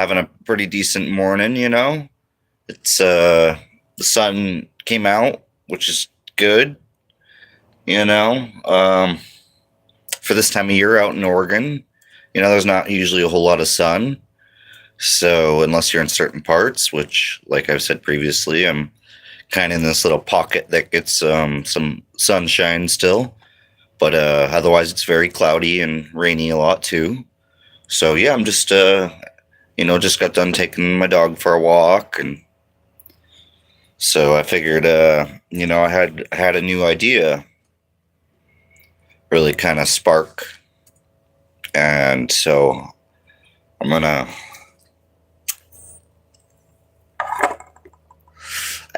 having a pretty decent morning, It's the sun came out, which is good, you know. For this time of year out in Oregon, there's not usually a whole lot of sun. So unless you're in certain parts, which, like I've said previously, I'm kind of in this little pocket that gets some sunshine still. But otherwise, it's very cloudy and rainy a lot too. So yeah, I'm just just got done taking my dog for a walk, and so I figured I had a new idea, really kind of spark, and so I'm gonna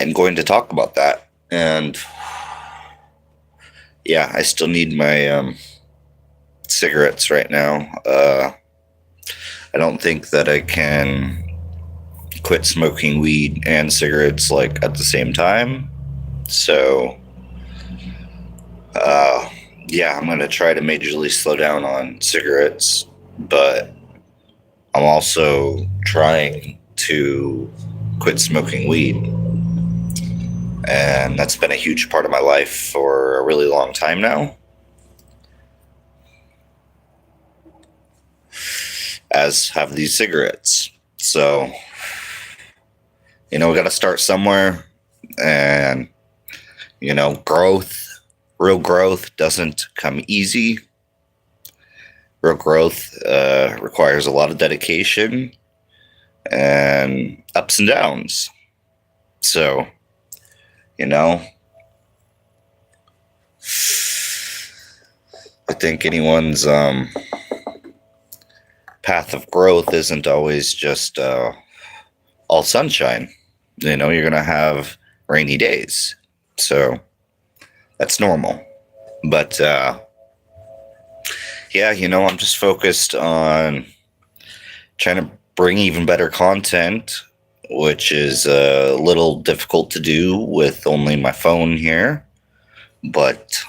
I'm going to talk about that. And yeah, I still need my cigarettes right now. I don't think that I can quit smoking weed and cigarettes like at the same time. So, yeah, I'm gonna try to majorly slow down on cigarettes, but I'm also trying to quit smoking weed. And that's been a huge part of my life for a really long time now. As have these cigarettes. So, we got to start somewhere. And, real growth doesn't come easy. Real growth requires a lot of dedication and ups and downs. So, I think anyone's path of growth isn't always just all sunshine. You're going to have rainy days. So that's normal. But yeah, I'm just focused on trying to bring even better content, which is a little difficult to do with only my phone here. But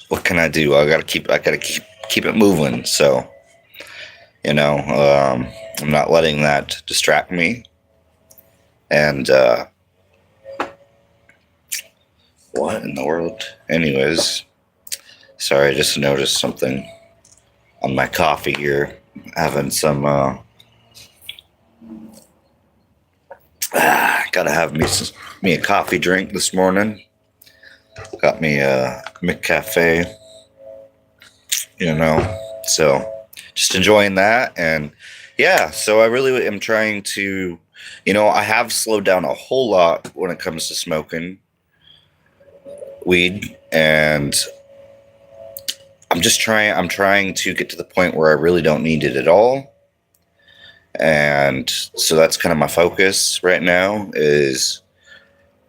what can I do? I gotta keep it moving. So, I'm not letting that distract me. And what in the world? Anyways, sorry, I just noticed something on my coffee here. Having some gotta have me a coffee drink this morning. Got me a McCafe, so just enjoying that. And yeah, so I really am trying to, I have slowed down a whole lot when it comes to smoking weed, and I'm trying to get to the point where I really don't need it at all. And so that's kind of my focus right now is,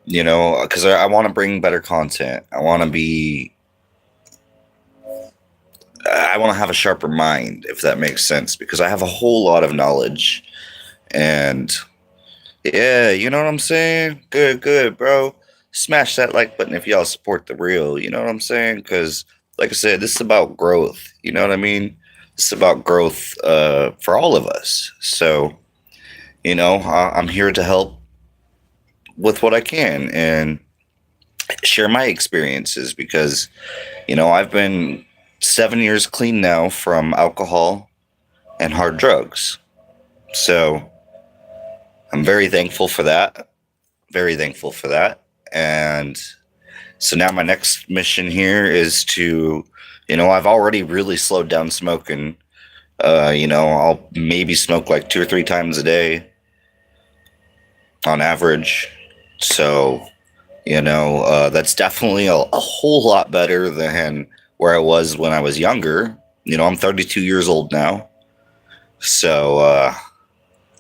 because I want to bring better content. I want to have a sharper mind, if that makes sense, because I have a whole lot of knowledge. And yeah, you know what I'm saying? Good, bro. Smash that like button if y'all support the real, you know what I'm saying? Because, like I said, this is about growth. You know what I mean? This is about growth for all of us. So, I'm here to help with what I can and share my experiences because, I've been 7 years clean now from alcohol and hard drugs. So I'm very thankful for that. Very thankful for that. And so now my next mission here is to, I've already really slowed down smoking. I'll maybe smoke like 2 or 3 times a day on average. So, that's definitely a whole lot better than where I was when I was younger. I'm 32 years old now. So,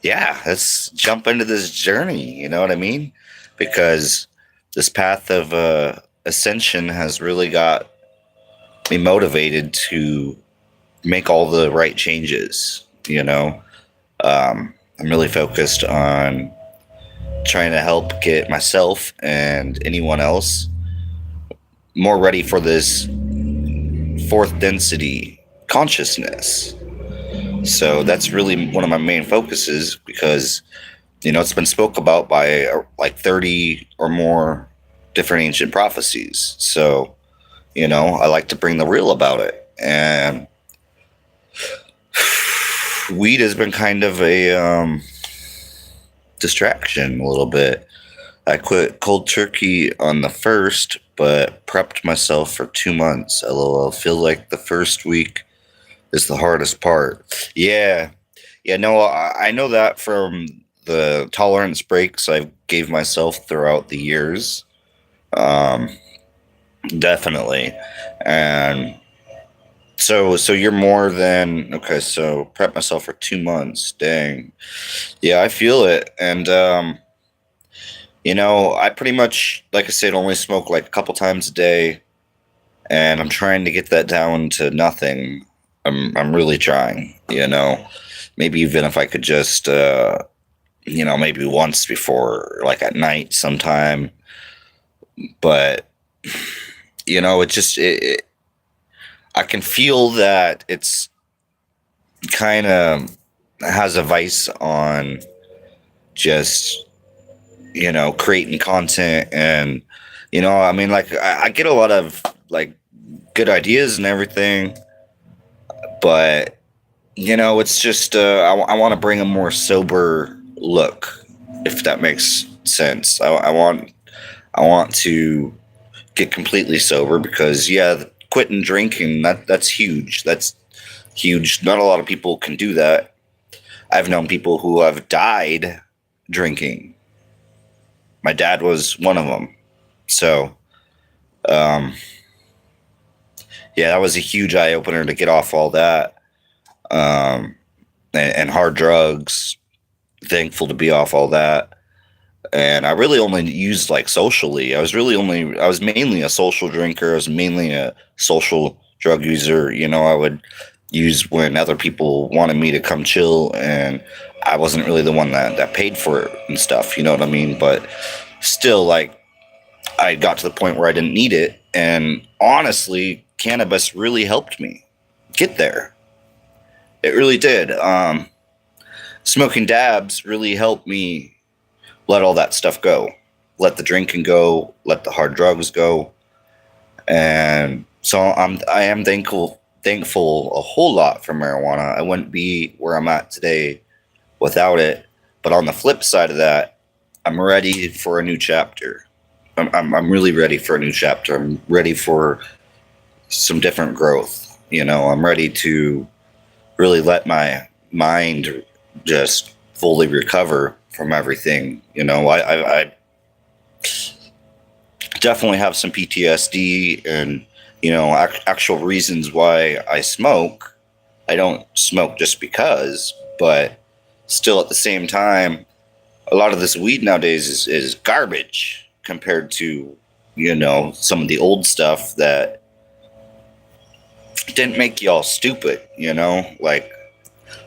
yeah, let's jump into this journey. You know what I mean? Because this path of ascension has really got me motivated to make all the right changes. I'm really focused on trying to help get myself and anyone else more ready for this fourth density consciousness. So that's really one of my main focuses because, it's been spoke about by like 30 or more different ancient prophecies. So, I like to bring the real about it. And weed has been kind of a distraction a little bit. I quit cold turkey on the 1st, but prepped myself for 2 months. LOL. Feel like the first week is the hardest part. Yeah. Yeah, no, I know that from the tolerance breaks I gave myself throughout the years. Um, Definitely. And so you're more than okay, so prep myself for 2 months. Dang. Yeah, I feel it. And I pretty much, like I said, only smoke like a couple times a day, and I'm trying to get that down to nothing. I'm really trying. Maybe even if I could just maybe once before, like at night sometime. But I can feel that it's kind of has a vice on just creating content. And I mean, like I get a lot of like good ideas and everything, but it's just I want to bring a more sober look, if that makes sense. I want to get completely sober because quitting drinking, that's huge. That's huge. Not a lot of people can do that. I've known people who have died drinking. My dad was one of them. So, um, yeah, that was a huge eye opener to get off all that, and hard drugs. Thankful to be off all that. And I really only used like socially. I was mainly a social drinker. I was mainly a social drug user. I would use when other people wanted me to come chill, and I wasn't really the one that paid for it and stuff. You know what I mean? But still, like, I got to the point where I didn't need it. And honestly, cannabis really helped me get there. It really did. Smoking dabs really helped me let all that stuff go. Let the drinking go, let the hard drugs go. And so I am thankful a whole lot for marijuana. I wouldn't be where I'm at today without it. But on the flip side of that, I'm ready for a new chapter. I'm really ready for a new chapter. I'm ready for some different growth. I'm ready to really let my mind just fully recover from everything. I definitely have some PTSD and, actual reasons why I smoke. I don't smoke just because, but still at the same time, a lot of this weed nowadays is garbage compared to, some of the old stuff that didn't make y'all stupid, like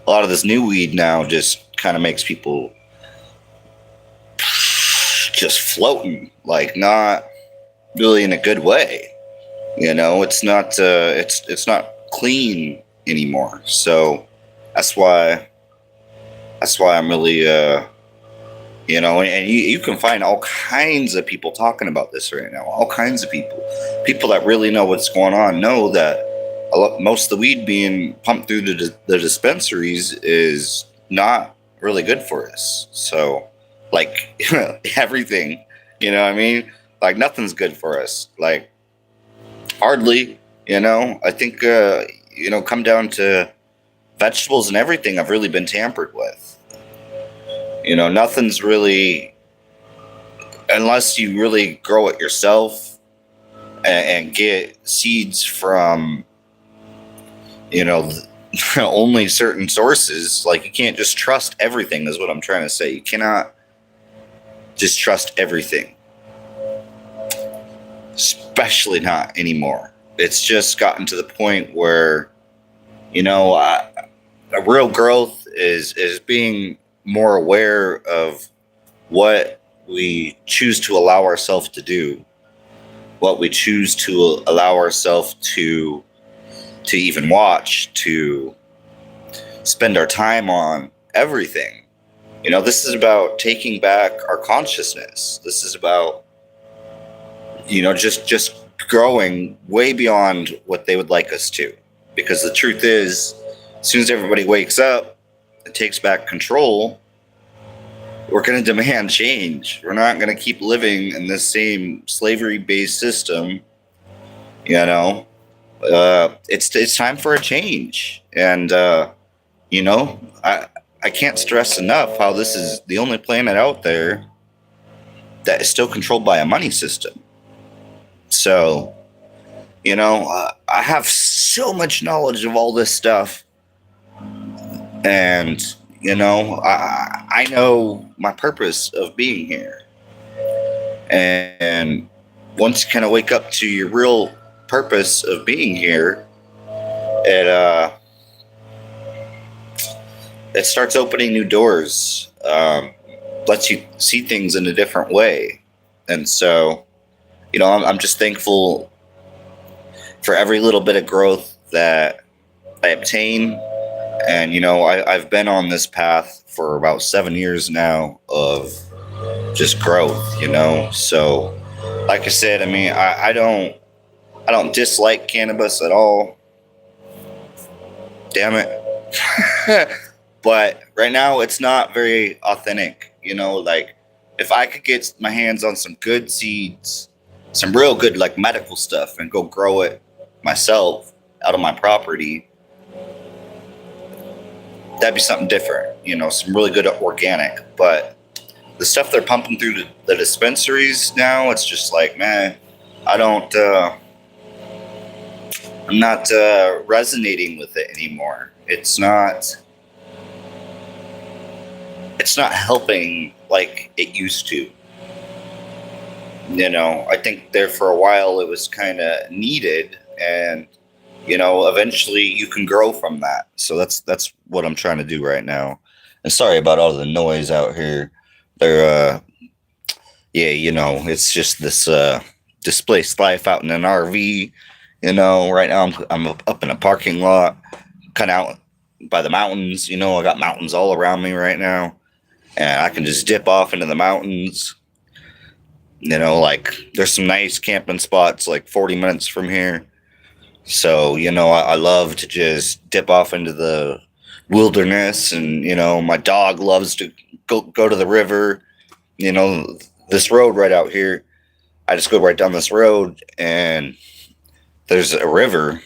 a lot of this new weed now just kind of makes people just floating, like not really in a good way. It's not clean anymore. So that's why I'm really and you can find all kinds of people talking about this right now. All kinds of people that really know what's going on know that most of the weed being pumped through the dispensaries is not really good for us. So, like, everything, what I mean? Like, nothing's good for us. Like, hardly, I think, come down to vegetables and everything have really been tampered with. Nothing's really, unless you really grow it yourself and get seeds from, only certain sources. Like, you can't just trust everything, is what I'm trying to say. You cannot just trust everything, especially not anymore. It's just gotten to the point where, a real growth is being more aware of what we choose to allow ourselves to do, what we choose to allow ourselves to even watch, to spend our time on everything. You know, this is about taking back our consciousness. This is about, you know, just growing way beyond what they would like us to. Because the truth is, as soon as everybody wakes up and takes back control, we're going to demand change. We're not going to keep living in this same slavery-based system. You know, it's time for a change. And you know, I can't stress enough how this is the only planet out there that is still controlled by a money system. So, you know, I have so much knowledge of all this stuff, and you know, I know my purpose of being here. And once you kind of wake up to your real purpose of being here, it starts opening new doors, lets you see things in a different way. And so, you know, I'm just thankful for every little bit of growth that I obtain. And, you know, I've been on this path for about 7 years now of just growth, you know. So, like I said, I mean, I don't dislike cannabis at all. Damn it. But right now, it's not very authentic. You know, like, if I could get my hands on some good seeds, some real good, like, medical stuff, and go grow it myself out of my property, that'd be something different. You know, some really good organic. But the stuff they're pumping through the dispensaries now, it's just like, man, I'm not resonating with it anymore. It's not helping like it used to. You know, I think there for a while it was kind of needed, and you know, eventually you can grow from that. So that's what I'm trying to do right now. And sorry about all the noise out here. They're yeah, you know, it's just this displaced life out in an RV. You know, right now I'm up in a parking lot, kind of out by the mountains. You know, I got mountains all around me right now, and I can just dip off into the mountains. You know, like there's some nice camping spots like 40 minutes from here. So, you know, I love to just dip off into the wilderness, and, you know, my dog loves to go to the river. You know, this road right out here, I just go right down this road, and there's a river,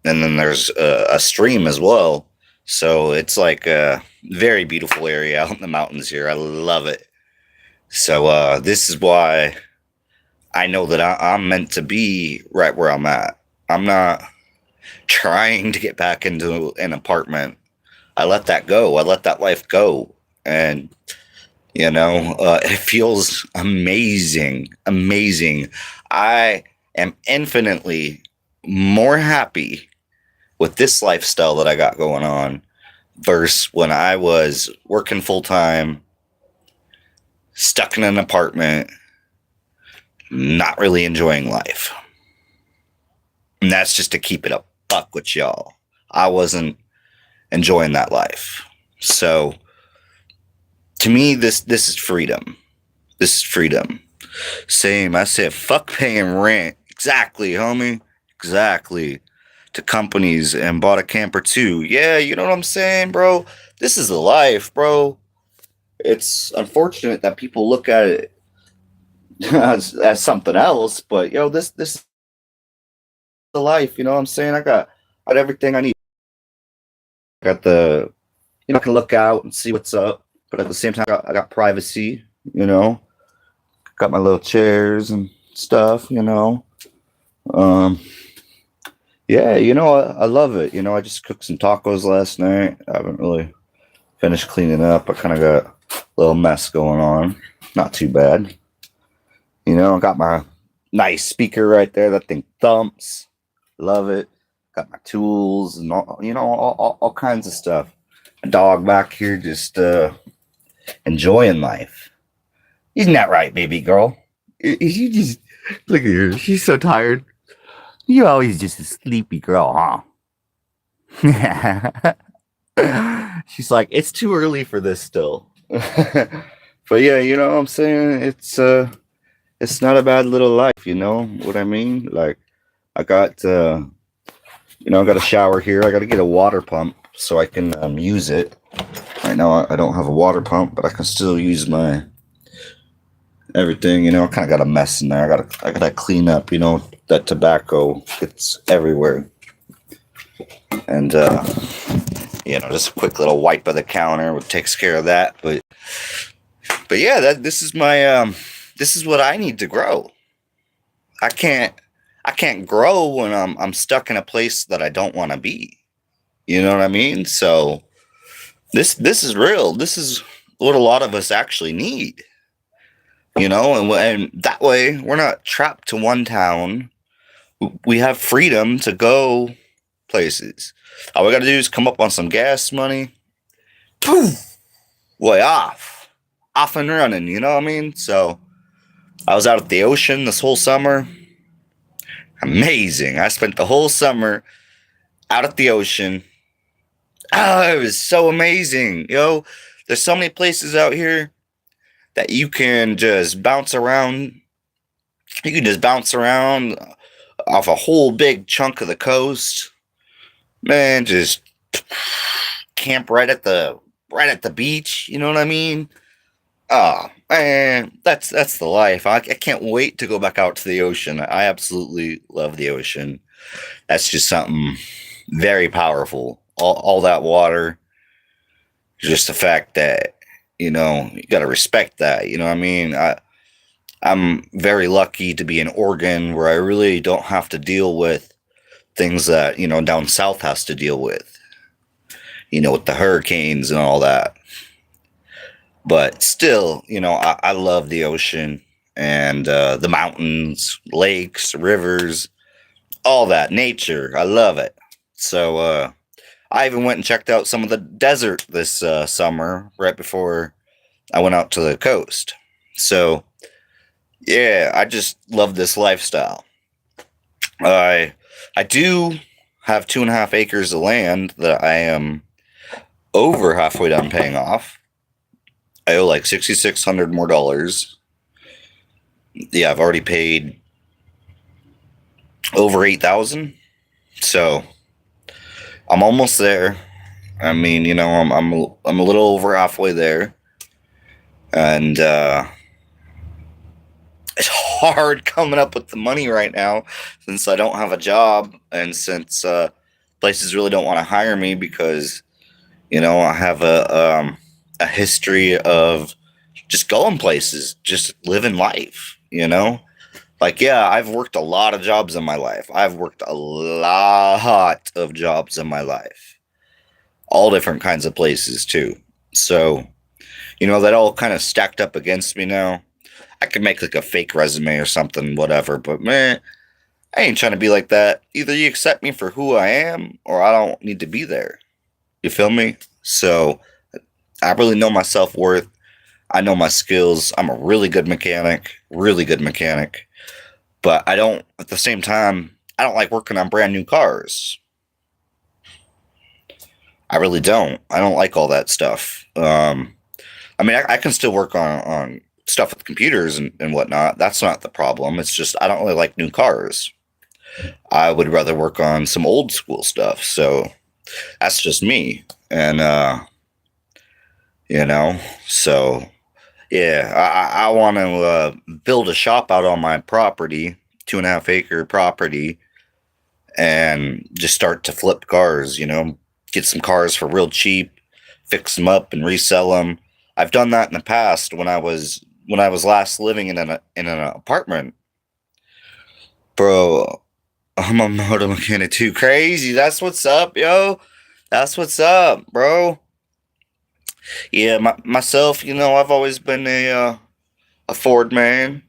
and then there's a stream as well. So it's like a very beautiful area out in the mountains here. I love it. So this is why I know that I'm meant to be right where I'm at. I'm not trying to get back into an apartment. I let that go. I let that life go. And, you know, it feels amazing. Amazing. I am infinitely more happy with this lifestyle that I got going on versus when I was working full time, stuck in an apartment, not really enjoying life. And that's just to keep it a buck with y'all. I wasn't enjoying that life. So to me, this is freedom. This is freedom. Same. I said, fuck paying rent. Exactly, homie. Exactly. To companies, and bought a camper too. Yeah, you know what I'm saying, bro? This is the life, bro. It's unfortunate that people look at it as something else, but yo, this is the life, you know what I'm saying? I got everything I need. I got the, you know, I can look out and see what's up, but at the same time, I got privacy, you know. Got my little chairs and stuff, you know. Yeah, you know, I love it. You know, I just cooked some tacos last night. I haven't really finished cleaning up. I kind of got a little mess going on. Not too bad. You know, I got my nice speaker right there. That thing thumps. Love it. Got my tools and all, you know, all kinds of stuff. A dog back here just enjoying life. Isn't that right, baby girl? You just look at her. She's so tired. You always just a sleepy girl, huh? She's like, it's too early for this still. But yeah, you know what I'm saying? It's not a bad little life, you know what I mean? Like I got I got a shower here. I got to get a water pump so I can use it. Right now I don't have a water pump, but I can still use my everything, I kind of got a mess in there. I gotta clean up, that tobacco, it's everywhere. And just a quick little wipe of the counter takes care of that. But yeah, this is my this is what I need to grow. I can't grow when I'm stuck in a place that I don't want to be. You know what I mean? So this is real. This is what a lot of us actually need. And that way we're not trapped to one town. We have freedom to go places. All we got to do is come up on some gas money. Poof! Way off and running. You know what I mean? So I was out at the ocean this whole summer. Amazing. I spent the whole summer out at the ocean. Oh, it was so amazing. There's so many places out here that you can just bounce around. You can just bounce around off a whole big chunk of the coast. Man, just camp right at the beach. You know what I mean? Oh man, that's the life. I can't wait to go back out to the ocean. I absolutely love the ocean. That's just something very powerful. All that water. Just the fact that you got to respect that. You know what I mean? I'm very lucky to be in Oregon, where I really don't have to deal with things that down south has to deal with. With the hurricanes and all that. But still, I love the ocean and the mountains, lakes, rivers, all that nature. I love it. So I even went and checked out some of the desert this summer, right before I went out to the coast. So yeah, I just love this lifestyle. I do have 2.5 acres of land that I am over halfway done paying off. I owe like $6,600 more dollars. Yeah, I've already paid over 8,000. So I'm almost there. I mean, I'm a little over halfway there, and it's hard coming up with the money right now since I don't have a job, and since places really don't want to hire me because I have a history of just going places, just living life. Like, yeah, I've worked a lot of jobs in my life. I've worked a lot of jobs in my life. All different kinds of places, too. So, that all kind of stacked up against me now. I could make like a fake resume or something, whatever. But, man, I ain't trying to be like that. Either you accept me for who I am, or I don't need to be there. You feel me? So, I really know my self-worth. I know my skills. I'm a really good mechanic. But at the same time, I don't like working on brand new cars. I really don't. I don't like all that stuff. I mean, I can still work on stuff with computers and whatnot. That's not the problem. It's just I don't really like new cars. I would rather work on some old school stuff. So that's just me. And, so yeah, I want to build a shop out on my property, 2.5 acre property, and just start to flip cars, get some cars for real cheap, fix them up and resell them. I've done that in the past when I was last living in an apartment. Bro, I'm a motor mechanic too. Crazy. That's what's up, yo. That's what's up, bro. Yeah, myself, I've always been a Ford man,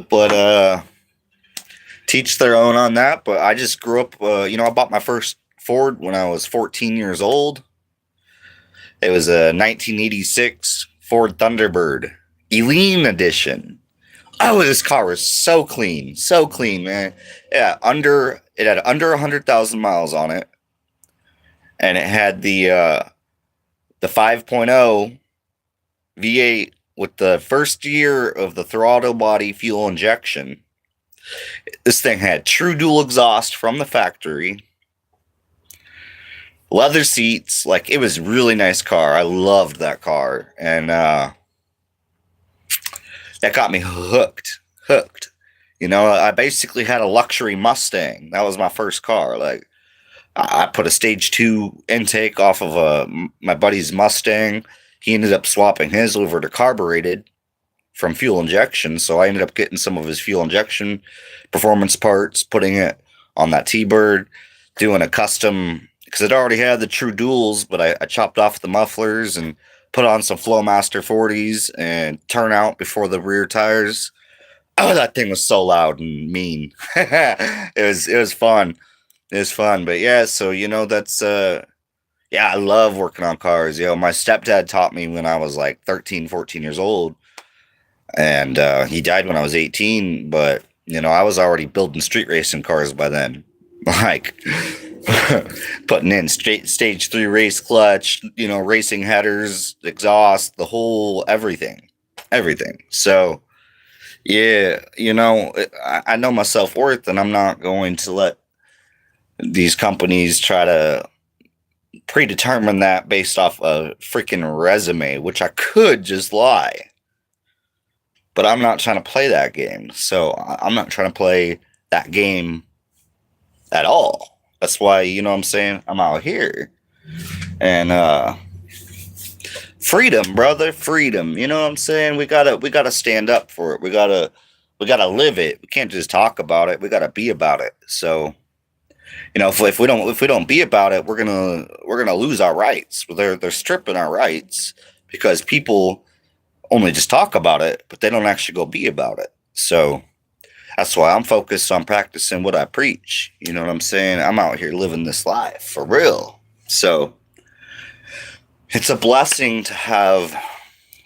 but teach their own on that. But I just grew up, I bought my first Ford when I was 14 years old. It was a 1986 Ford Thunderbird Elite Edition. Oh, this car was so clean, man. Yeah, it had under 100,000 miles on it. and it had the 5.0 V8 with the first year of the throttle body fuel injection. This thing had true dual exhaust from the factory, leather seats. Like, it was a really nice car. I loved that car, and that got me hooked. You know, I basically had a luxury Mustang. That was my first car. Like, I put a stage 2 intake off of my buddy's Mustang. He ended up swapping his over to carbureted from fuel injection, so I ended up getting some of his fuel injection performance parts, putting it on that T-Bird, doing a custom, because it already had the true duals, but I chopped off the mufflers and put on some Flowmaster 40s and turnout before the rear tires. Oh, that thing was so loud and mean. It was fun. It was fun. But yeah, so that's yeah, I love working on cars. My stepdad taught me when I was like 13, 14 years old. And he died when I was 18, but I was already building street racing cars by then. Like, putting in stage 3 race clutch, racing headers, exhaust, the whole everything. So yeah, I know my self-worth, and I'm not going to let these companies try to predetermine that based off a freaking resume, which I could just lie. But I'm not trying to play that game. So I'm not trying to play that game at all. That's why, what I'm saying, I'm out here. And freedom, brother, freedom. You know what I'm saying? We gotta stand up for it. We gotta live it. We can't just talk about it. We gotta be about it. So, if we don't be about it, we're gonna lose our rights. They're stripping our rights because people only just talk about it, but they don't actually go be about it. So that's why I'm focused on practicing what I preach. You know what I'm saying? I'm out here living this life for real. So it's a blessing to have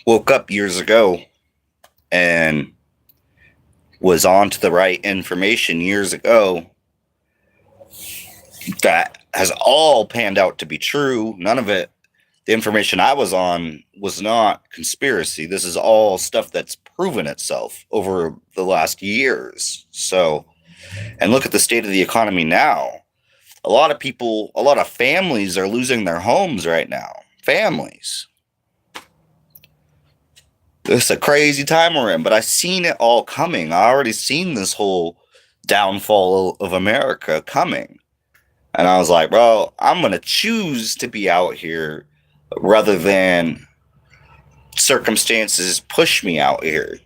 woke up years ago and was on to the right information years ago that has all panned out to be true. None of it, the information I was on, was not conspiracy. This is all stuff that's proven itself over the last years. So, and look at the state of the economy now. A lot of people, a lot of families are losing their homes right now. Families. It's a crazy time we're in, but I seen it all coming. I already seen this whole downfall of America coming. And I was like, bro, I'm going to choose to be out here rather than circumstances push me out here.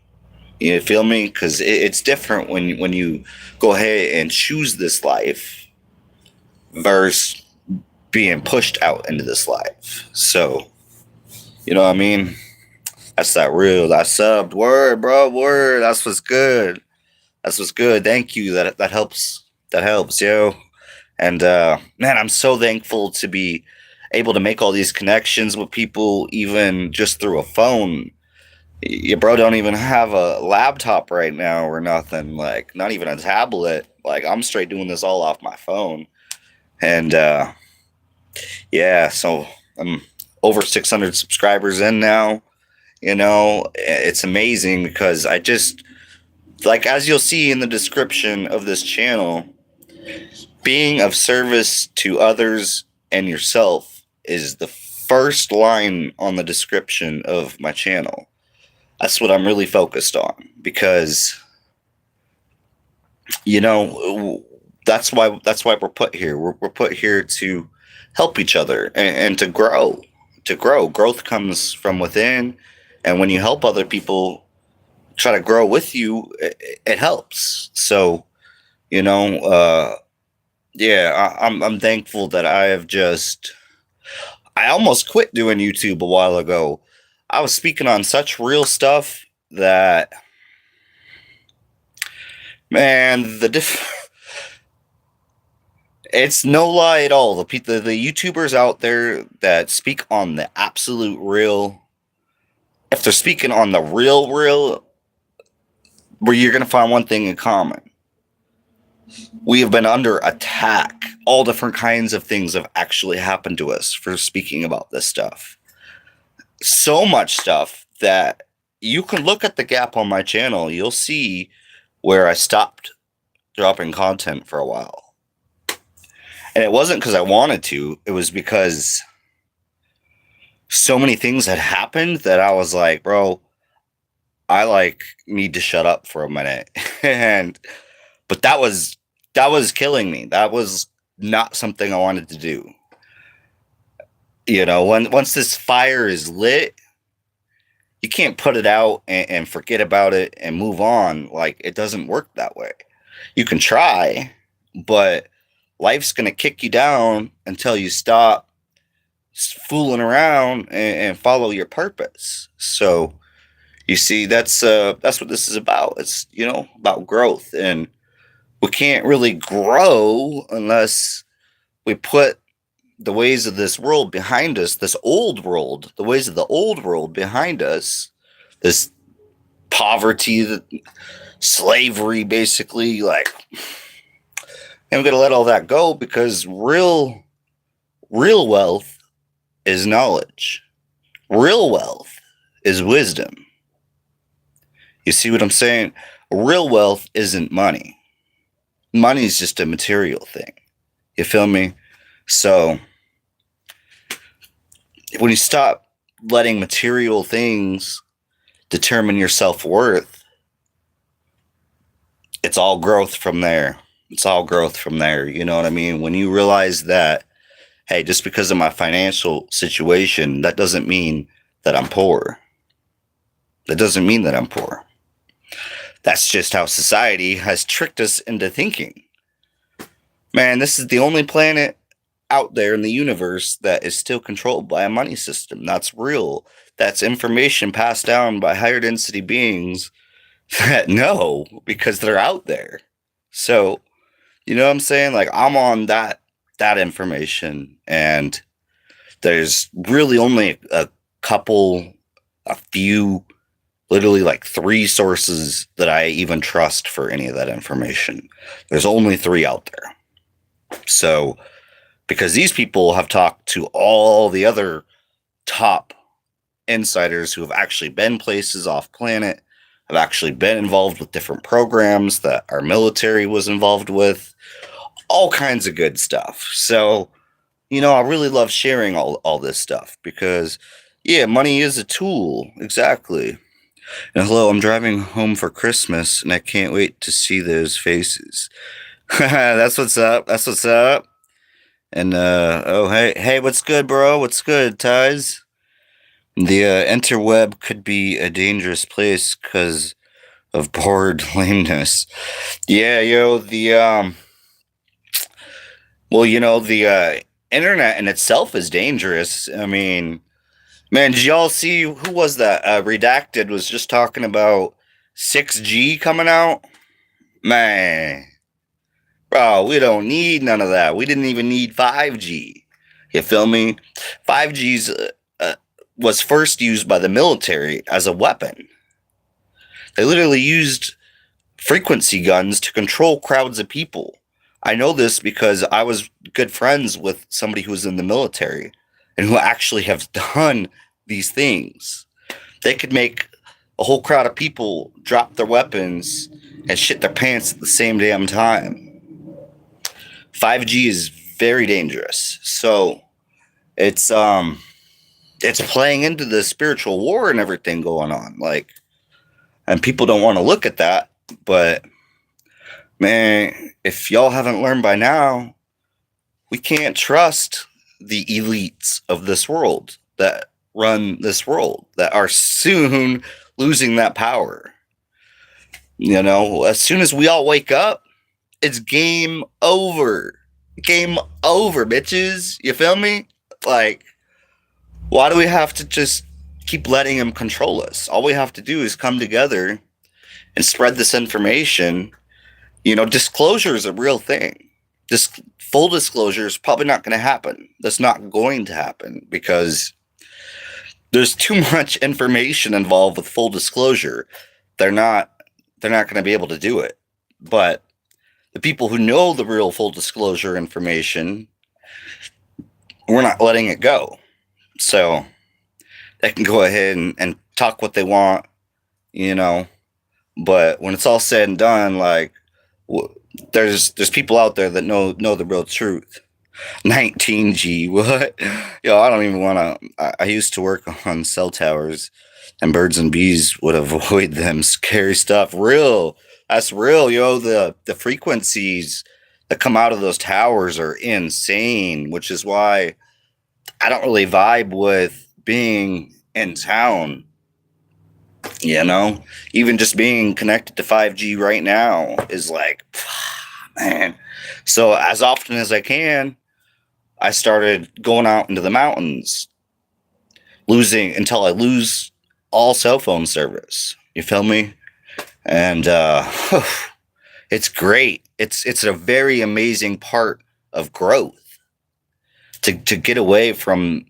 You feel me? Because it's different when you go ahead and choose this life versus being pushed out into this life. So, you know what I mean? That's that subbed word, bro. Word. That's what's good. That's what's good. Thank you. That helps. That helps, yo. And man, I'm so thankful to be able to make all these connections with people, even just through a phone. Your bro don't even have a laptop right now or nothing. Like, not even a tablet. Like, I'm straight doing this all off my phone. And yeah, so I'm over 600 subscribers in now. It's amazing because I just, like, as you'll see in the description of this channel, being of service to others and yourself is the first line on the description of my channel. That's what I'm really focused on because, that's why we're put here. We're put here to help each other and to grow. To grow. Growth comes from within, and when you help other people try to grow with you, it helps. So, yeah, I'm thankful that I almost quit doing YouTube a while ago. I was speaking on such real stuff that, man, it's no lie at all. The YouTubers out there that speak on the absolute real, if they're speaking on the real, where you're going to find one thing in common. We have been under attack. All different kinds of things have actually happened to us for speaking about this stuff. So much stuff that you can look at the gap on my channel. You'll see where I stopped dropping content for a while. And it wasn't because I wanted to. It was because so many things had happened that I was like, bro, I need to shut up for a minute. But that was killing me. That was not something I wanted to do. Once this fire is lit, you can't put it out and forget about it and move on. Like, it doesn't work that way. You can try, but life's going to kick you down until you stop fooling around and follow your purpose. So you see, that's what this is about. It's, about growth, and we can't really grow unless we put the ways of this world behind us, this old world, the ways of the old world behind us, this poverty, slavery, basically, and we're going to let all that go, because real wealth is knowledge. Real wealth is wisdom. You see what I'm saying? Real wealth isn't money. Money is just a material thing. You feel me? So when you stop letting material things determine your self-worth, it's all growth from there. It's all growth from there. You know what I mean? When you realize that, hey, just because of my financial situation, that doesn't mean that I'm poor. That doesn't mean that I'm poor. That's just how society has tricked us into thinking. Man, this is the only planet out there in the universe that is still controlled by a money system. That's real. That's information passed down by higher density beings that know, because they're out there. So, you know what I'm saying? Like, I'm on that information, and there's really only a few, literally like 3 sources that I even trust for any of that information. There's only 3 out there. So, because these people have talked to all the other top insiders who have actually been places off planet, have actually been involved with different programs that our military was involved with, all kinds of good stuff. So, I really love sharing all this stuff, because, yeah, money is a tool. Exactly. And hello, I'm driving home for Christmas, and I can't wait to see those faces. That's what's up. That's what's up. And, oh, hey, what's good, bro? What's good, Ties? The interweb could be a dangerous place because of bored lameness. Yeah, the internet in itself is dangerous. I mean, man, did y'all see, who was that? Redacted was just talking about 6G coming out. Man, bro, we don't need none of that. We didn't even need 5G. You feel me? 5G's was first used by the military as a weapon. They literally used frequency guns to control crowds of people. I know this because I was good friends with somebody who was in the military and who actually have done these things. They could make a whole crowd of people drop their weapons and shit their pants at the same damn time. 5G is very dangerous. So it's playing into the spiritual war and everything going on. And people don't want to look at that, but man, if y'all haven't learned by now, we can't trust the elites of this world that run this world, that are soon losing that power. As soon as we all wake up, it's game over. Game over, bitches. You feel me? Why do we have to just keep letting them control us? All we have to do is come together and spread this information. Disclosure is a real thing. Full disclosure is probably not going to happen. That's not going to happen because there's too much information involved with full disclosure. They're not going to be able to do it. But the people who know the real full disclosure information, we're not letting it go. So they can go ahead and talk what they want, you know. But when it's all said and done, like there's people out there that know the real truth. 19G, what? Yo, I don't even want to. I used to work on cell towers, and birds and bees would avoid them. Scary stuff. Real. That's real, yo. The frequencies that come out of those towers are insane, which is why I don't really vibe with being in town. You know, even just being connected to 5G right now is like, man. So as often as I can, I started going out into the mountains, losing until I lose all cell phone service. You feel me? And it's great. It's a very amazing part of growth to get away from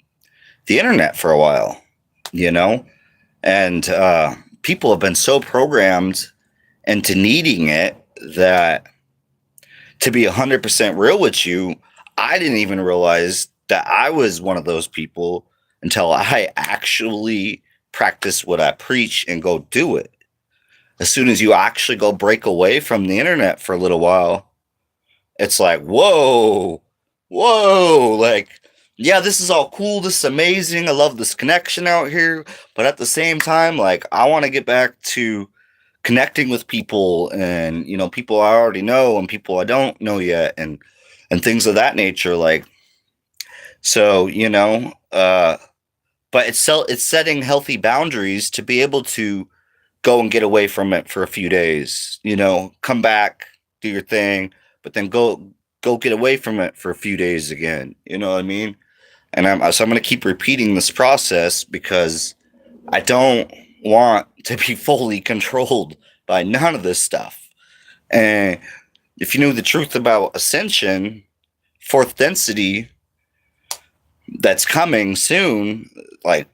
the internet for a while, you know? And people have been so programmed into needing it that, to be 100% real with you, I didn't even realize that I was one of those people until I actually practice what I preach and go do it. As soon as you actually go break away from the internet for a little while, it's like, whoa, like, yeah, this is all cool. This is amazing. I love this connection out here. But at the same time, like, I want to get back to connecting with people, and, you know, people I already know and people I don't know yet, and things of that nature. Like, so, you know, but it's setting healthy boundaries to be able to go and get away from it for a few days, you know, come back, do your thing, but then go get away from it for a few days again. You know what I mean? And so I'm going to keep repeating this process because I don't want to be fully controlled by none of this stuff. And if you knew the truth about ascension, fourth density that's coming soon, like,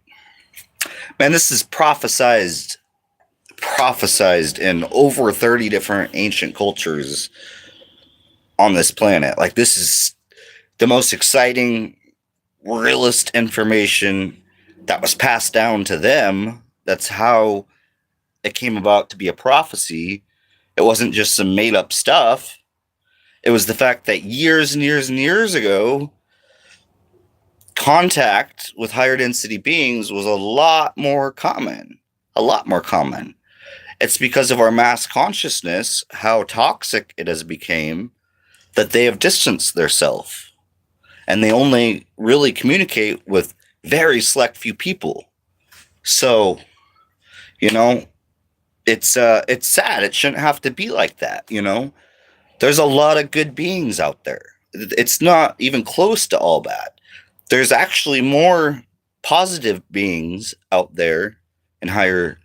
man, this is prophesized in over 30 different ancient cultures on this planet. Like, this is the most exciting, realist information that was passed down to them. That's how it came about to be a prophecy. It wasn't just some made up stuff. It was the fact that years and years and years ago, contact with higher density beings was a lot more common. A lot more common. It's because of our mass consciousness, how toxic it has become, that they have distanced themselves. And they only really communicate with very select few people. So, you know, it's sad. It shouldn't have to be like that, you know? There's a lot of good beings out there. It's not even close to all bad. There's actually more positive beings out there in higher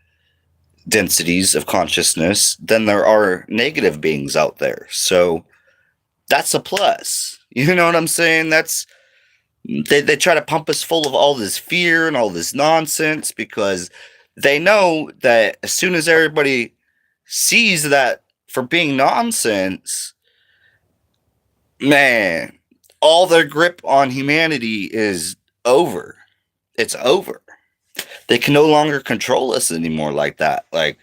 densities of consciousness than there are negative beings out there. So that's a plus. You know what I'm saying? They try to pump us full of all this fear and all this nonsense because they know that as soon as everybody sees that for being nonsense, man, all their grip on humanity is over. It's over. They can no longer control us anymore like that. Like,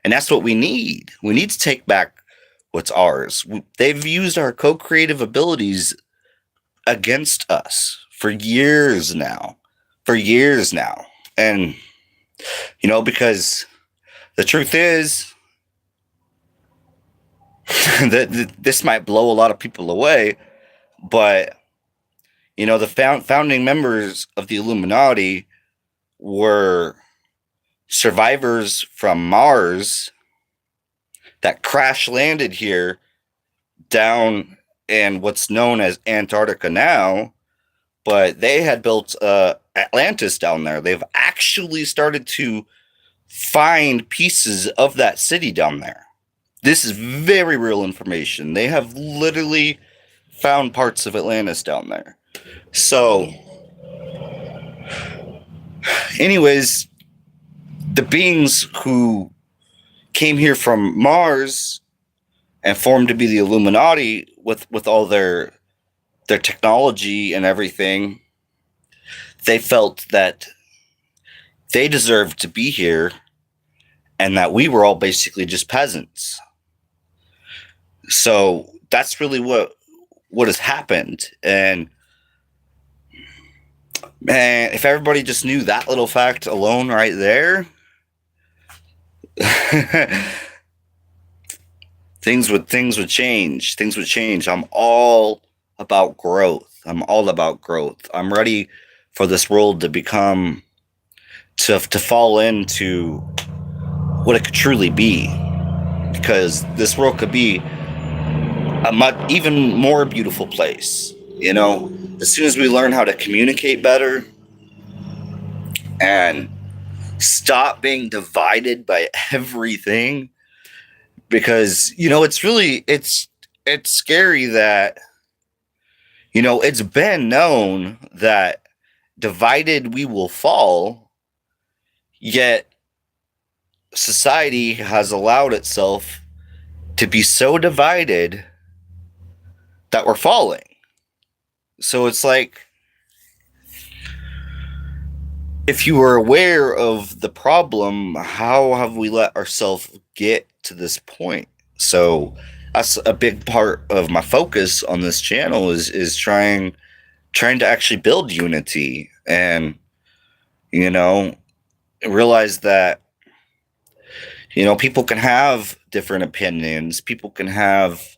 and that's what we need. We need to take back what's ours. They've used our co-creative abilities against us for years now. And, you know, because the truth is that this might blow a lot of people away, but, you know, the founding members of the Illuminati were survivors from Mars that crash landed here down in what's known as Antarctica now, but they had built Atlantis down there. They've actually started to find pieces of that city down there. This is very real information. They have literally found parts of Atlantis down there. So, anyways, the beings who came here from Mars and formed to be the Illuminati with all their technology and everything, they felt that they deserved to be here and that we were all basically just peasants. So that's really what has happened. And man, if everybody just knew that little fact alone right there, things would change. Things would change. I'm all about growth. I'm all about growth. I'm ready for this world to become to fall into what it could truly be, because this world could be a much even more beautiful place. You know, as soon as we learn how to communicate better and stop being divided by everything, because you know it's scary that, you know, it's been known that divided we will fall, yet society has allowed itself to be so divided that we're falling. So it's like, if you were aware of the problem, how have we let ourselves get to this point? So that's a big part of my focus on this channel is trying to actually build unity, and you know, realize that, you know, people can have different opinions, people can have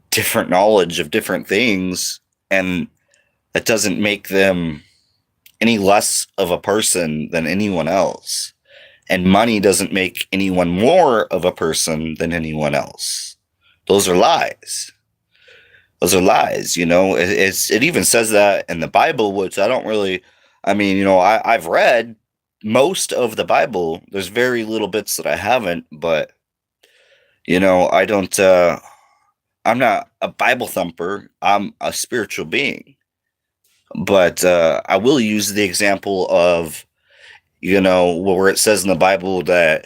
different knowledge of different things, and that doesn't make them any less of a person than anyone else. And money doesn't make anyone more of a person than anyone else. Those are lies. Those are lies. You know, it even says that in the Bible, which I don't really. I mean, you know, I've read most of the Bible. There's very little bits that I haven't, but you know, I don't. I'm not a Bible thumper. I'm a spiritual being. But I will use the example of, you know, where it says in the Bible that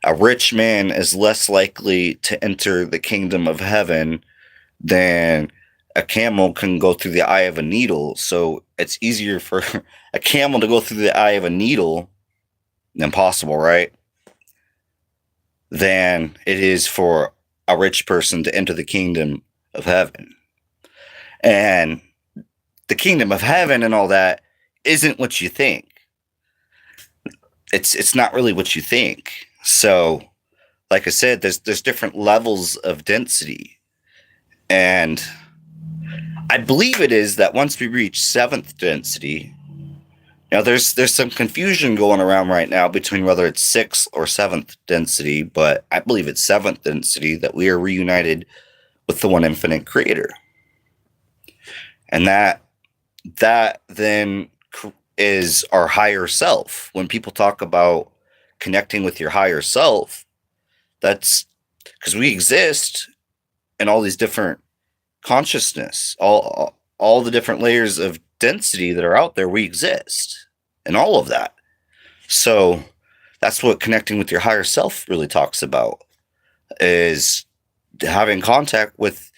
a rich man is less likely to enter the kingdom of heaven than a camel can go through the eye of a needle. So it's easier for a camel to go through the eye of a needle, impossible, right? Than it is for a rich person to enter the kingdom of heaven. And the kingdom of heaven and all that isn't what you think. It's not really what you think. So, like I said, there's different levels of density, and I believe it is that once we reach seventh density, now there's some confusion going around right now between whether it's sixth or seventh density, but I believe it's seventh density, that we are reunited with the one infinite creator, and that then is our higher self. When people talk about connecting with your higher self, that's because we exist in all these different consciousness, all the different layers of density that are out there. We exist in all of that. So that's what connecting with your higher self really talks about, is having contact with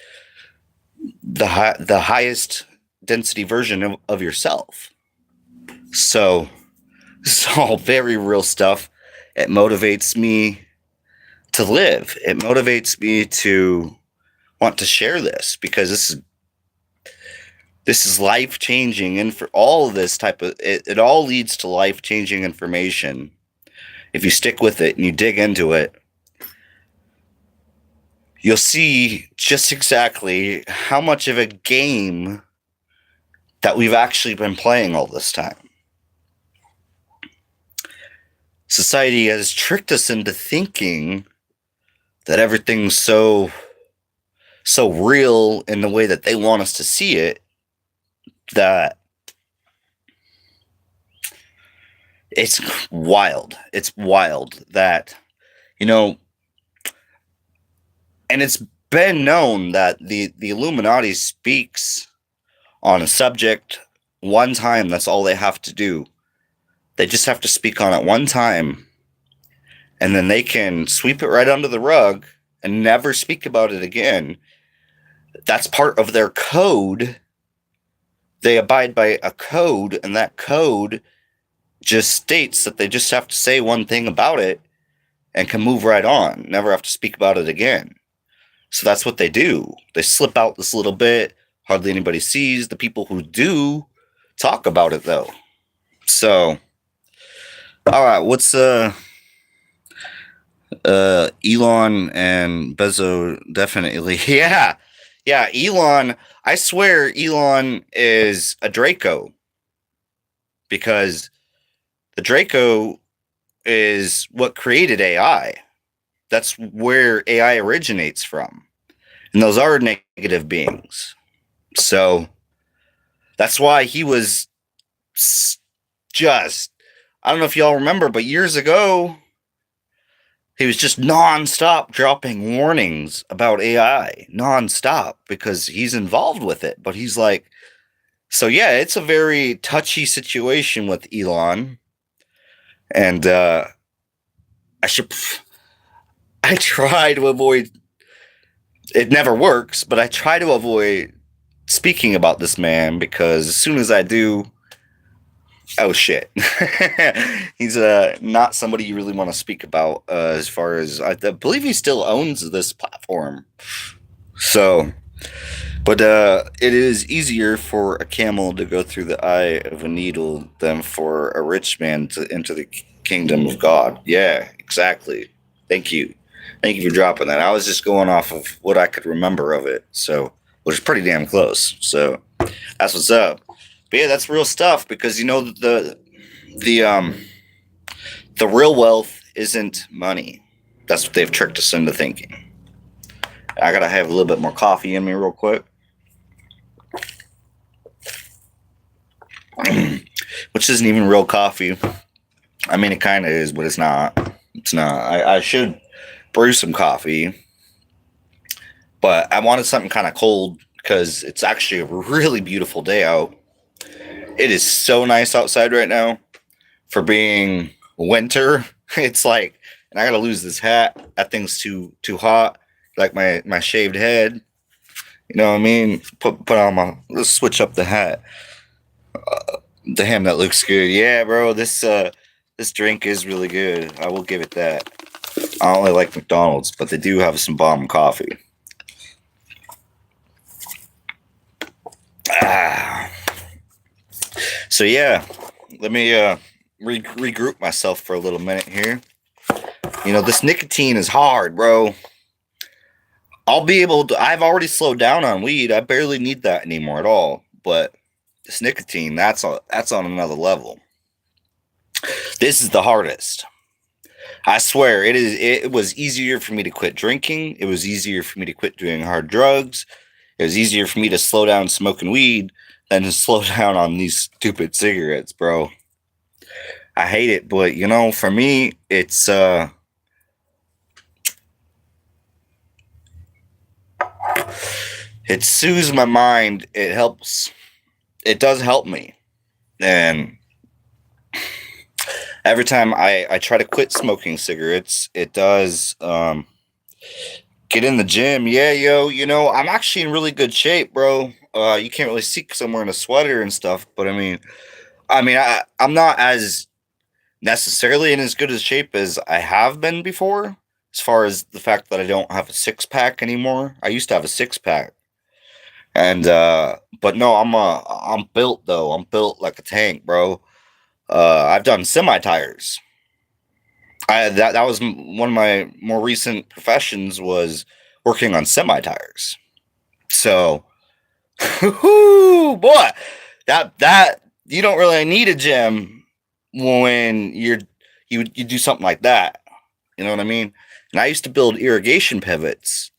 the highest density version of yourself. So it's all very real stuff. It motivates me to live. It motivates me to want to share this, because this is life-changing, and for all of this type of it all leads to life-changing information if you stick with it and you dig into it. You'll see just exactly how much of a game that we've actually been playing all this time. Society has tricked us into thinking that everything's so real in the way that they want us to see it, that it's wild. It's wild that, you know, and it's been known that the Illuminati speaks on a subject one time. That's all they have to do. They just have to speak on it one time, and then they can sweep it right under the rug and never speak about it again. That's part of their code. They abide by a code, and that code just states that they just have to say one thing about it and can move right on, never have to speak about it again. So that's what they do. They slip out this little bit, hardly anybody sees. The people who do talk about it, though. So, all right, what's Elon and Bezos definitely. Yeah, Elon, I swear Elon is a Draco, because the Draco is what created AI. That's where AI originates from. And those are negative beings. So that's why he was just, I don't know if y'all remember, but years ago, he was just nonstop dropping warnings about AI, nonstop, because he's involved with it. But he's like, so yeah, it's a very touchy situation with Elon. And I try to avoid, it never works, but I try to avoid speaking about this man, because as soon as I do, oh shit. He's not somebody you really want to speak about, as far as I believe he still owns this platform. So, but it is easier for a camel to go through the eye of a needle than for a rich man to enter the kingdom of God. Yeah, exactly. Thank you. Thank you for dropping that. I was just going off of what I could remember of it, so, which is pretty damn close. So that's what's up. But yeah, that's real stuff, because you know the real wealth isn't money. That's what they've tricked us into thinking. I gotta have a little bit more coffee in me real quick. Which isn't even real coffee. I mean, it kind of is, but it's not. It's not. I should brew some coffee, but I wanted something kind of cold, because it's actually a really beautiful day out. It is so nice outside right now for being winter. It's like, and I gotta lose this hat. That thing's too hot. Like my shaved head. You know what I mean? Put on let's switch up the hat. Damn, that looks good. Yeah, bro. This drink is really good. I will give it that. I don't really like McDonald's, but they do have some bomb coffee. So yeah, let me regroup myself for a little minute here. You know, this nicotine is hard, bro. I'll be able to, I've already slowed down on weed. I barely need that anymore at all. But this nicotine, that's on another level. This is the hardest. I swear, it was easier for me to quit drinking. It was easier for me to quit doing hard drugs. It was easier for me to slow down smoking weed than to slow down on these stupid cigarettes, bro. I hate it, but you know, for me, it soothes my mind. It helps. It does help me. And every time I try to quit smoking cigarettes, it does get in the gym. Yeah, yo, you know, I'm actually in really good shape, bro. You can't really see because I'm wearing a sweater and stuff, but I mean, I'm not as necessarily in as good a shape as I have been before, as far as the fact that I don't have a six-pack anymore. I used to have a six-pack. And but no, I'm built though. I'm built like a tank, bro. I've done semi tires. That was one of my more recent professions, was working on semi tires. So, boy, that you don't really need a gym when you do something like that. You know what I mean? And I used to build irrigation pivots,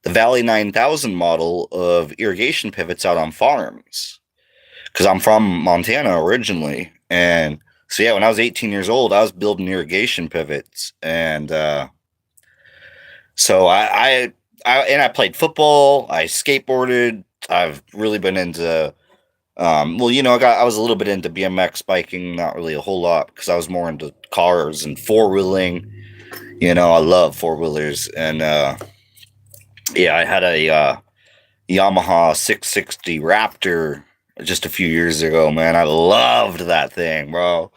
the Valley 9000 model of irrigation pivots out on farms, because I'm from Montana originally. And so, yeah, when I was 18 years old, I was building irrigation pivots. And so I played football, I skateboarded. I've really been into, well, you know, I was a little bit into BMX biking, not really a whole lot, because I was more into cars and four-wheeling. I love four-wheelers, and yeah, I had a Yamaha 660 Raptor just a few years ago, man. I loved that thing, bro.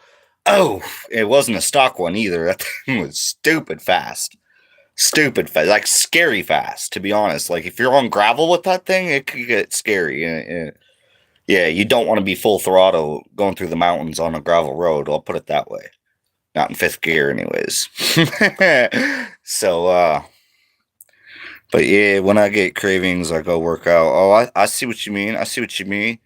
Oh, it wasn't a stock one either. That thing was stupid fast. Stupid fast. Like scary fast, to be honest. Like if you're on gravel with that thing, it could get scary. Yeah, you don't want to be full throttle going through the mountains on a gravel road. I'll put it that way. Not in fifth gear, anyways. So, but yeah, when I get cravings, I go work out. Oh, I see what you mean. I see what you mean.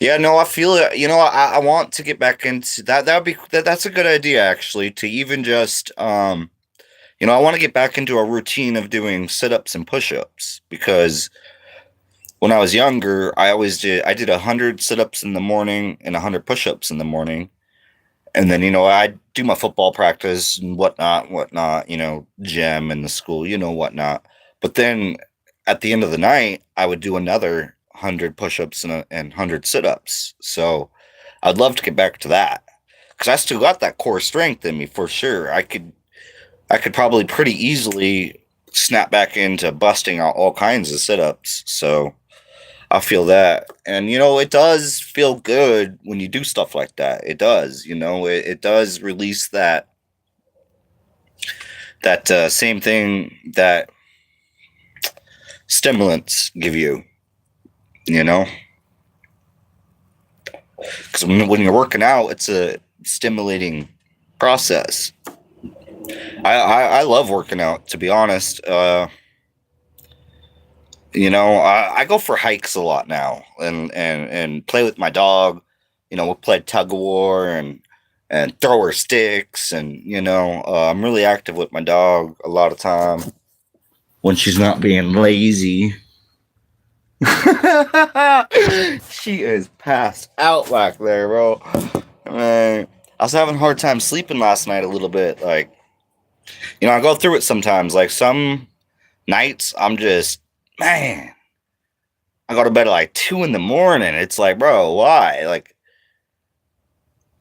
Yeah, no, I feel it. I want to get back into that. That's a good idea, actually, to even just I want to get back into a routine of doing sit-ups and push-ups because when I was younger, I did 100 sit-ups in the morning and 100 push-ups in the morning. And then, I do my football practice and whatnot, gym in the school, whatnot. But then at the end of the night, I would do another 100 push-ups and 100 sit-ups. So I'd love to get back to that because I still got that core strength in me for sure. I could probably pretty easily snap back into busting out all kinds of sit-ups. So I feel that. And it does feel good when you do stuff like that. It does, it does release that same thing that stimulants give you, you know? Because when you're working out, it's a stimulating process. I love working out, to be honest. I go for hikes a lot now and play with my dog. We'll play tug of war and throw her sticks. And, I'm really active with my dog a lot of time when she's not being lazy. She is passed out back there, bro. Man, I was having a hard time sleeping last night a little bit. Like, I go through it sometimes. Like, some nights I'm just, man, I go to bed at like 2 in the morning. It's like, bro, why? Like,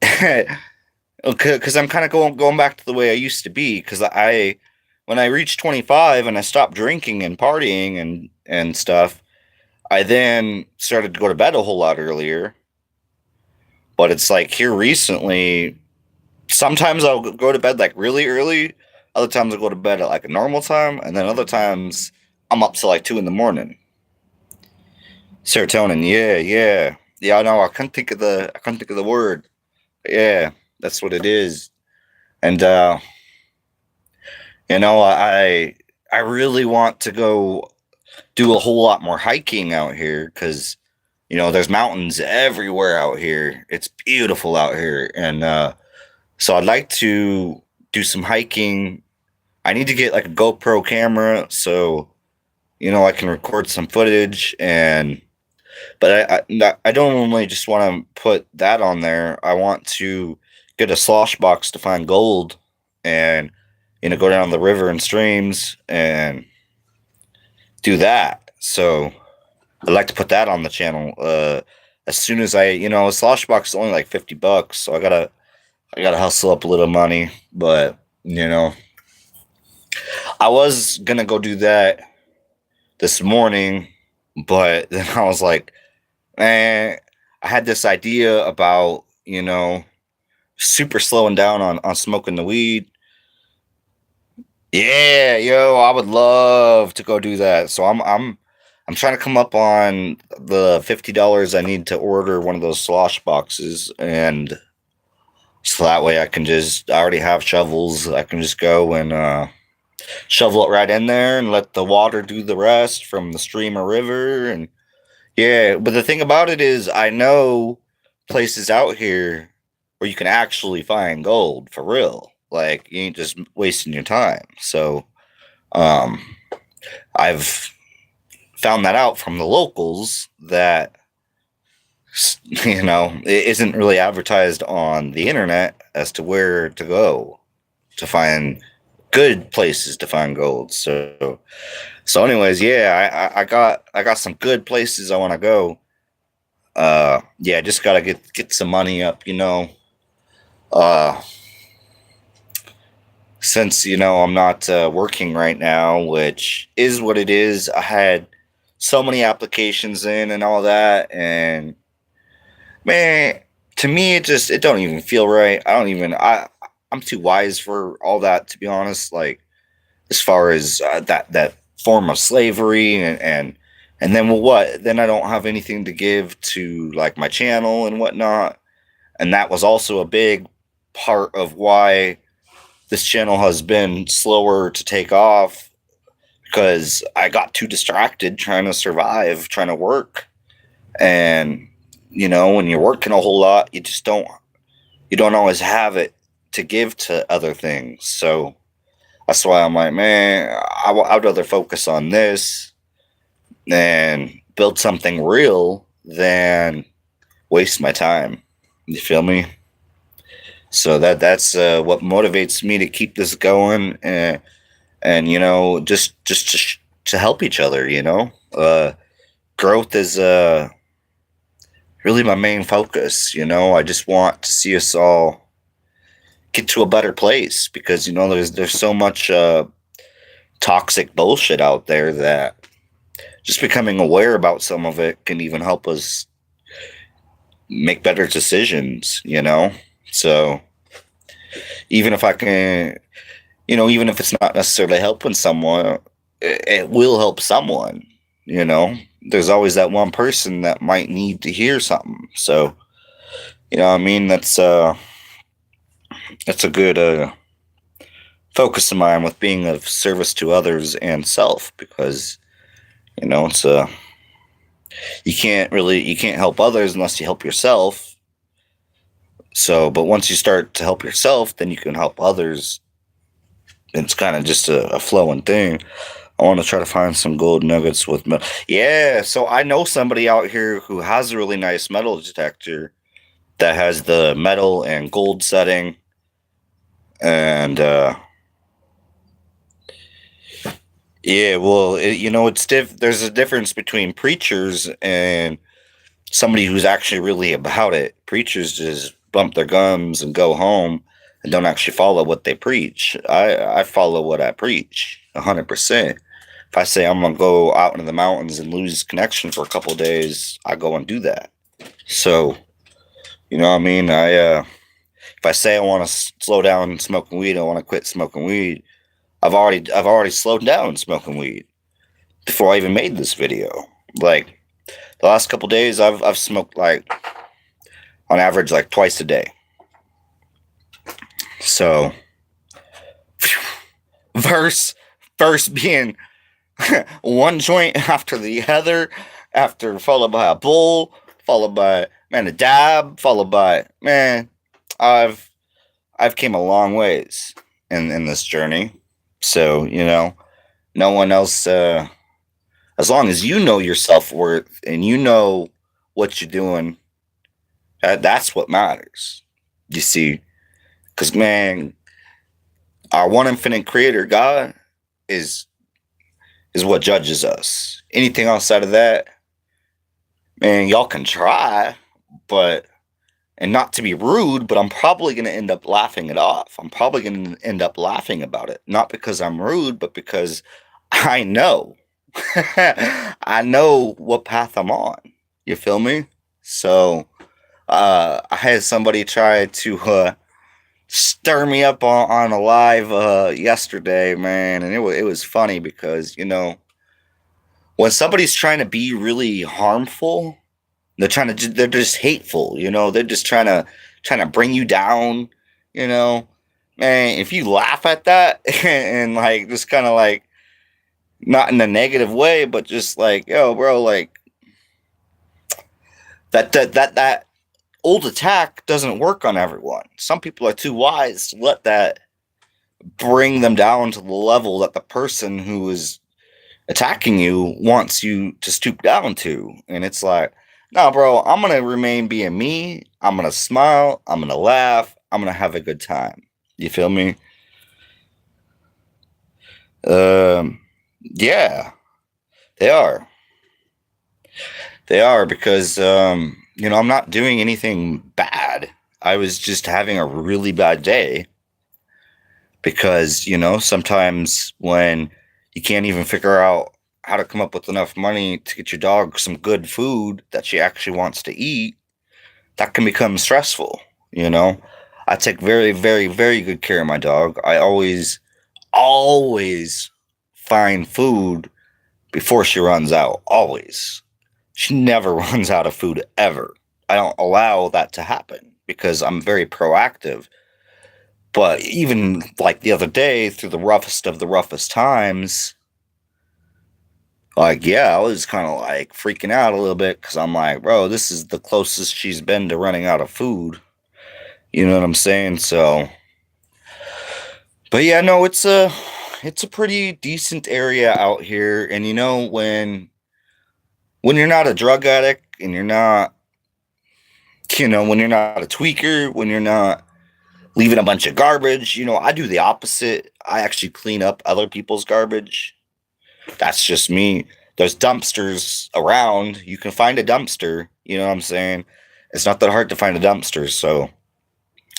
because I'm kind of going back to the way I used to be. Because when I reached 25 and I stopped drinking and partying and stuff, I then started to go to bed a whole lot earlier. But it's like here recently, sometimes I'll go to bed like really early. Other times I'll go to bed at like a normal time, and then other times I'm up till like 2 in the morning. Serotonin, yeah. I know. I couldn't think of the word. But yeah, that's what it is. And I really want to go do a whole lot more hiking out here because there's mountains everywhere out here. It's beautiful out here, and so I'd like to do some hiking. I need to get like a GoPro camera so I can record some footage but I don't only just want to put that on there. I want to get a slosh box to find gold and go down the river and streams and do that. So I'd like to put that on the channel. As soon as a slosh box is only like $50, so I gotta hustle up a little money. But I was gonna go do that this morning, but then I was like, man, I had this idea about super slowing down on smoking the weed. Yeah, yo, I would love to go do that. So I'm trying to come up on the $50 I need to order one of those slosh boxes, and so that way I already have shovels. I can just go and shovel it right in there and let the water do the rest from the stream or river. And yeah, but the thing about it is I know places out here where you can actually find gold for real. Like you ain't just wasting your time. So um I've found that out from the locals that it isn't really advertised on the internet as to where to go to find good places to find gold. So anyways, yeah, I got some good places I want to go. Yeah, just gotta get some money up, uh since I'm not working right now, which is what it is. I had so many applications in and all that, and man, to me it don't even feel right. I'm too wise for all that, to be honest. Like, as far as that form of slavery, and then, well, what? Then I don't have anything to give to, like, my channel and whatnot. And that was also a big part of why this channel has been slower to take off, because I got too distracted trying to survive, trying to work. And when you're working a whole lot, you don't always have it to give to other things. So that's why I'm like, man, I'd rather focus on this and build something real than waste my time. You feel me? So that's what motivates me to keep this going, and just to help each other. Growth is really my main focus. I just want to see us all get to a better place, because there's so much toxic bullshit out there that just becoming aware about some of it can even help us make better decisions. So even if I can, even if it's not necessarily helping someone, it will help someone. There's always that one person that might need to hear something. So what I mean, that's a good focus of mine, with being of service to others and self, because it's you can't help others unless you help yourself. So, but once you start to help yourself, then you can help others. It's kind of just a flowing thing. I want to try to find some gold nuggets with metal. Yeah, so I know somebody out here who has a really nice metal detector that has the metal and gold setting. And yeah, well, it's there's a difference between preachers and somebody who's actually really about it. Preachers just bump their gums and go home and don't actually follow what they preach. I follow what I preach 100%. If I say I'm gonna go out into the mountains and lose connection for a couple of days, I go and do that. So what I mean, if I say I want to slow down smoking weed, I want to quit smoking weed, I've already slowed down smoking weed before I even made this video. Like, the last couple of days, I've smoked, like, on average, like, twice a day. So verse being one joint after the other, followed by a bowl, followed by, man, a dab, followed by, man, I've came a long ways in this journey. So no one else, as long as you know your self-worth and you know what you're doing, that's what matters. You see, because, man, our one infinite creator, God, is what judges us. Anything outside of that, man, y'all can try, and not to be rude, but I'm probably going to end up laughing it off. I'm probably going to end up laughing about it. Not because I'm rude, but because I know. I know what path I'm on. You feel me? So I had somebody try to stir me up on a live yesterday, man, and it was funny, because when somebody's trying to be really harmful, they're just hateful. They're just trying to bring you down. Man, if you laugh at that and, like, just kind of, like, not in a negative way, but just like, yo, bro, like, that old attack doesn't work on everyone. Some people are too wise to let that bring them down to the level that the person who is attacking you wants you to stoop down to. And it's like, no, bro, I'm going to remain being me. I'm going to smile. I'm going to laugh. I'm going to have a good time. You feel me? Yeah, they are. They are, because, I'm not doing anything bad. I was just having a really bad day, because, sometimes when you can't even figure out how to come up with enough money to get your dog some good food that she actually wants to eat, that can become stressful, you know? I take very, very, very good care of my dog. I always find food before she runs out. Always. She never runs out of food ever. I don't allow that to happen because I'm very proactive. But even like the other day, through the roughest of the roughest times, like, yeah, I was kind of like freaking out a little bit because I'm like, bro, this is the closest she's been to running out of food. You know what I'm saying? So, but yeah, no, it's a pretty decent area out here, and when you're not a drug addict and you're not, when you're not a tweaker, when you're not leaving a bunch of garbage, I do the opposite. I actually clean up other people's garbage. That's just me. There's dumpsters around. You can find a dumpster. You know what I'm saying? It's not that hard to find a dumpster. So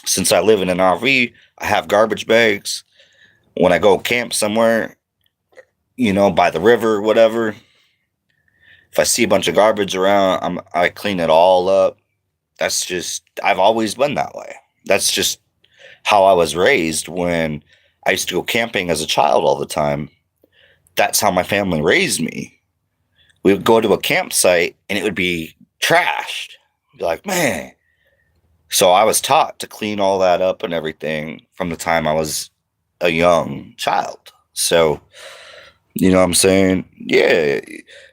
since I live in an RV, I have garbage bags. When I go camp somewhere, by the river, whatever, if I see a bunch of garbage around, I clean it all up. I've always been that way. That's just how I was raised when I used to go camping as a child all the time. That's how my family raised me. We would go to a campsite and it would be trashed. Be like, man. So I was taught to clean all that up and everything from the time I was a young child. So, you know what I'm saying? Yeah.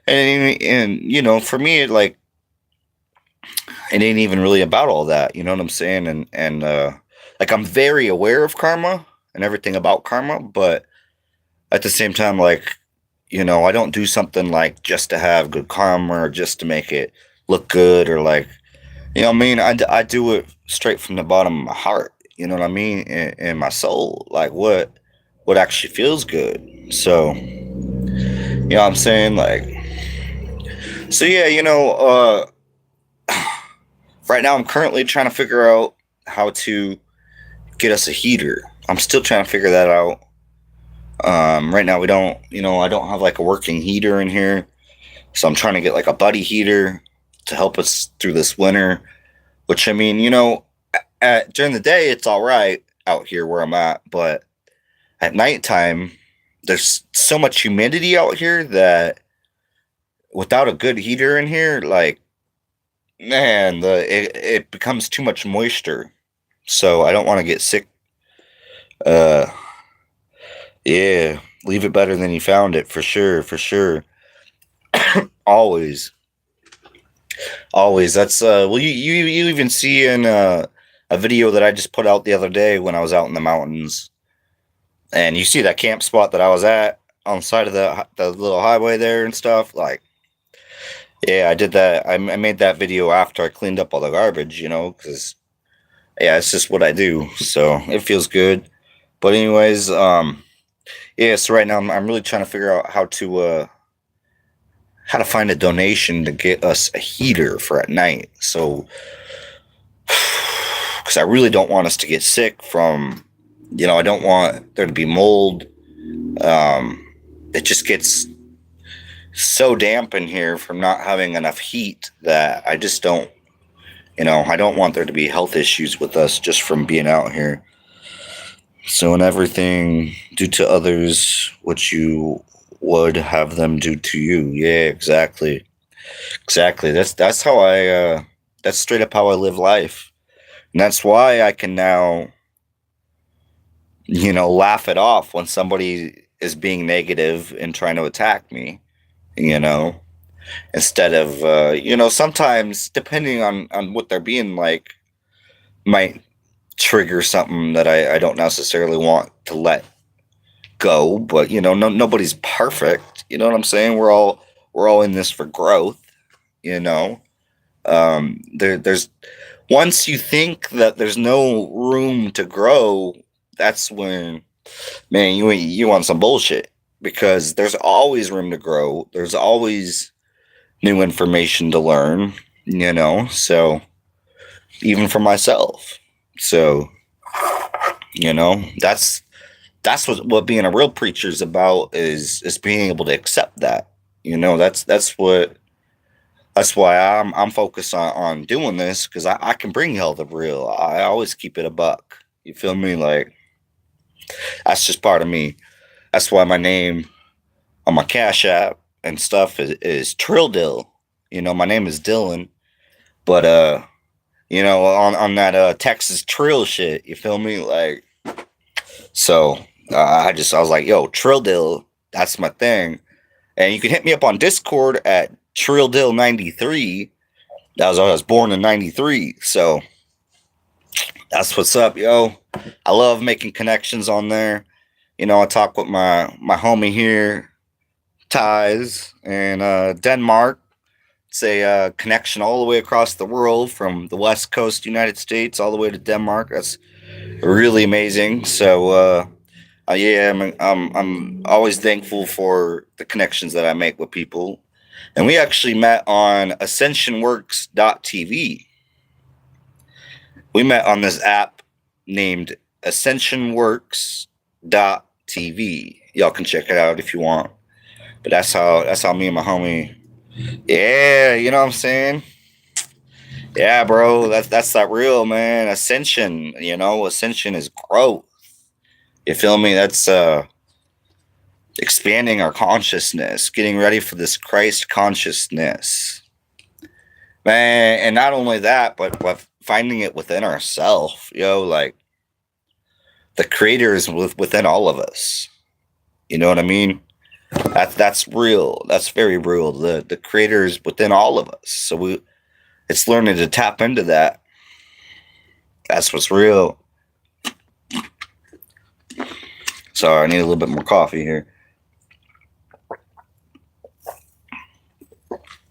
And for me, it ain't even really about all that. You know what I'm saying? And like, I'm very aware of karma and everything about karma, but at the same time, like, I don't do something like just to have good karma or just to make it look good or like, what I mean? I do it straight from the bottom of my heart, you know what I mean? And my soul, like what actually feels good. So, you know what I'm saying? Like, so yeah, right now I'm currently trying to figure out how to get us a heater. I'm still trying to figure that out. Right now we don't, I don't have like a working heater in here. So I'm trying to get like a buddy heater to help us through this winter, which I mean, during the day, it's all right out here where I'm at, but at nighttime, there's so much humidity out here that without a good heater in here, like, man, it becomes too much moisture. So I don't want to get sick. Uh, yeah, leave it better than you found it, for sure, for sure. Always. Always. That's well, you even see in a video that I just put out the other day when I was out in the mountains, and you see that camp spot that I was at on the side of the little highway there and stuff. Like, yeah, I did that. I made that video after I cleaned up all the garbage, because yeah, it's just what I do. So it feels good. But anyways, yeah. So right now I'm really trying to figure out how to find a donation to get us a heater for at night. So, because I really don't want us to get sick from, I don't want there to be mold. It just gets so damp in here from not having enough heat that I just don't, I don't want there to be health issues with us just from being out here. So in everything, do to others what you would have them do to you. Yeah, exactly. Exactly. That's how that's straight up how I live life. And that's why I can now, laugh it off when somebody is being negative and trying to attack me, instead of, sometimes depending on what they're being like, might trigger something that I don't necessarily want to let go. But, nobody's perfect. You know what I'm saying? We're all in this for growth, there's once you think that there's no room to grow, that's when, man, you want some bullshit, because there's always room to grow. There's always new information to learn, so even for myself. So, that's that's what being a real preacher is about, is being able to accept that. That's why I'm focused on doing this, because I can bring hell to real. I always keep it a buck. You feel me? Like, that's just part of me. That's why my name on my Cash App and stuff is Trill Dill. My name is Dylan, but on that Texas Trill shit. You feel me? Like, so I was like, yo, Trill Dill, that's my thing. And you can hit me up on Discord at Trill Dill 93. I was born in 93, so that's what's up, yo. I love making connections on there. I talk with my homie here, Ties, in Denmark. It's a connection all the way across the world, from the West Coast United States all the way to Denmark. That's really amazing. So yeah, I'm always thankful for the connections that I make with people. And we actually met on AscensionWorks.tv. We met on this app named AscensionWorks.tv. Y'all can check it out if you want. But that's how me and my homie. Yeah, you know what I'm saying? Yeah, bro. That's that real, man. Ascension, ascension is growth. You feel me? That's expanding our consciousness, getting ready for this Christ consciousness. Man, and not only that, but finding it within ourselves, like the creator is within all of us. You know what I mean? That's real. That's very real. The creator is within all of us. So it's learning to tap into that. That's what's real. Sorry, I need a little bit more coffee here.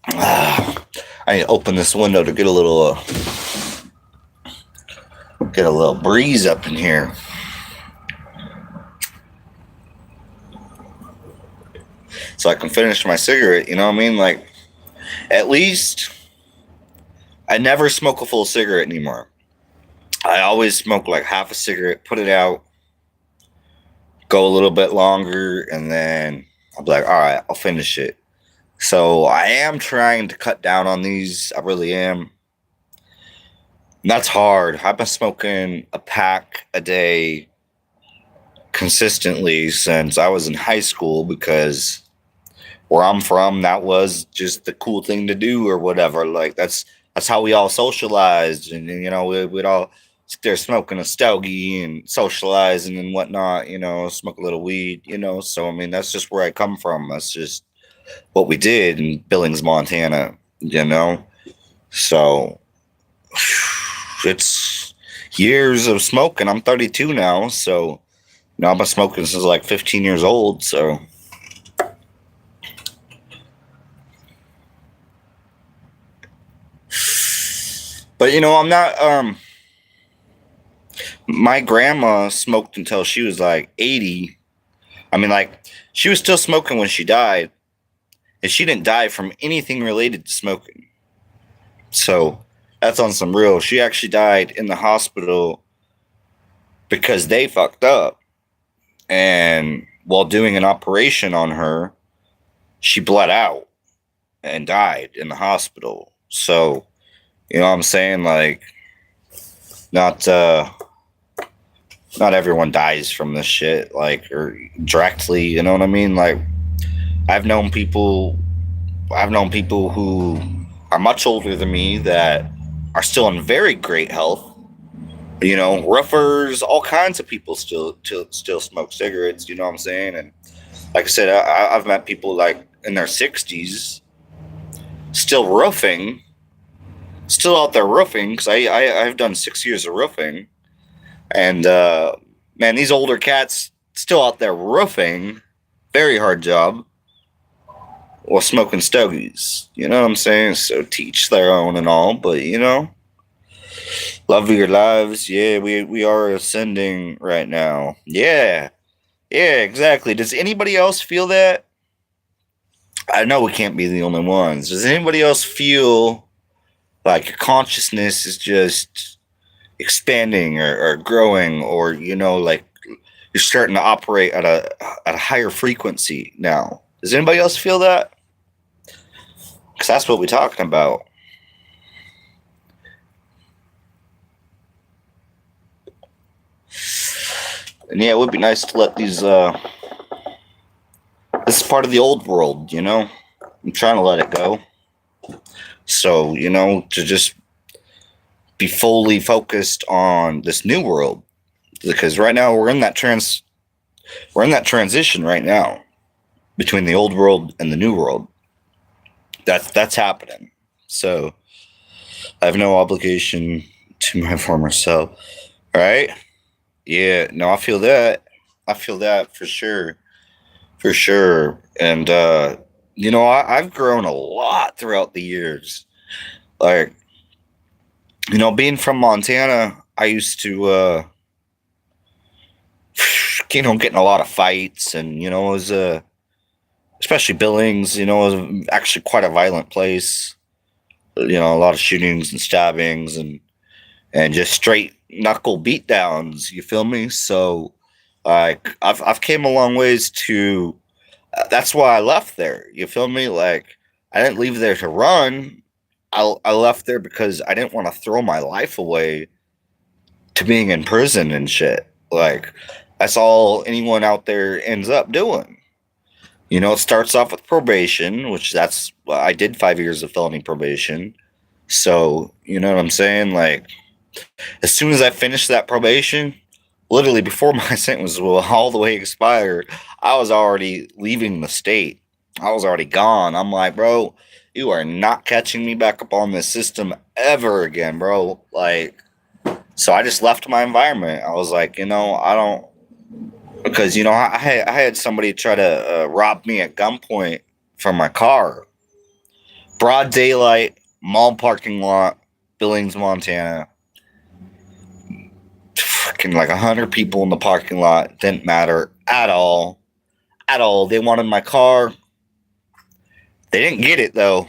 I need to open this window to get a little breeze up in here. So I can finish my cigarette, you know what I mean? Like, at least I never smoke a full cigarette anymore. I always smoke like half a cigarette, put it out, go a little bit longer, and then I'll be like, all right, I'll finish it. So I am trying to cut down on these. I really am. And that's hard. I've been smoking a pack a day consistently since I was in high school, because where I'm from, that was just the cool thing to do or whatever. Like, that's how we all socialized, and we'd all sit there smoking a stogie and socializing and whatnot. Smoke a little weed. So I mean, that's just where I come from. That's just what we did in Billings, Montana. So it's years of smoking. I'm 32 now, so I've been smoking since like 15 years old. So. But I'm not. My grandma smoked until she was like 80. I mean, like, she was still smoking when she died, and she didn't die from anything related to smoking. So that's on some real. She actually died in the hospital because they fucked up, and while doing an operation on her, she bled out and died in the hospital. So. You know what I'm saying? Like, not everyone dies from this shit, like, or directly, you know what I mean? Like, I've known people who are much older than me that are still in very great health. Roofers, all kinds of people still smoke cigarettes, you know what I'm saying? And like I said, I've met people like in their 60s still roofing. Still out there roofing, because I've done 6 years of roofing, and man, these older cats still out there roofing, very hard job, while smoking stogies. You know what I'm saying? So teach their own and all, but love your lives. Yeah, we are ascending right now. Yeah, exactly. Does anybody else feel that? I know we can't be the only ones. Does anybody else feel like your consciousness is just expanding or growing, or like you're starting to operate at a higher frequency now. Does anybody else feel that? Because that's what we're talking about. And yeah, it would be nice to let these. This is part of the old world, you know. I'm trying to let it go. So, you know, to just be fully focused on this new world, because right now we're in that transition right now between the old world and the new world. That's happening. So I have no obligation to my former self. All right? Yeah, no, I feel that. I feel that for sure. For sure. And you know, I've grown a lot throughout the years. Like, you know, being from Montana, I used to you know, get in a lot of fights, and you know, it was especially Billings, you know, it was actually quite a violent place. You know, a lot of shootings and stabbings and just straight knuckle beatdowns. You feel me? So, like, I've came a long ways to. That's why I left there. You feel me? Like, I didn't leave there to run. I left there because I didn't want to throw my life away to being in prison and shit. Like, that's all anyone out there ends up doing. You know, it starts off with probation, which that's I did 5 years of felony probation. So, you know what I'm saying? Like, as soon as I finished that probation, literally before my sentence was all the way expired, I was already leaving the state. I was already gone. I'm like, bro, you are not catching me back up on this system ever again, bro. Like, so I just left my environment. I was like, you know, I don't, because, you know, I had somebody try to rob me at gunpoint from my car. Broad daylight, mall parking lot, Billings, Montana. Fucking like 100 people in the parking lot. Didn't matter at all. At all. They wanted my car. They didn't get it, though.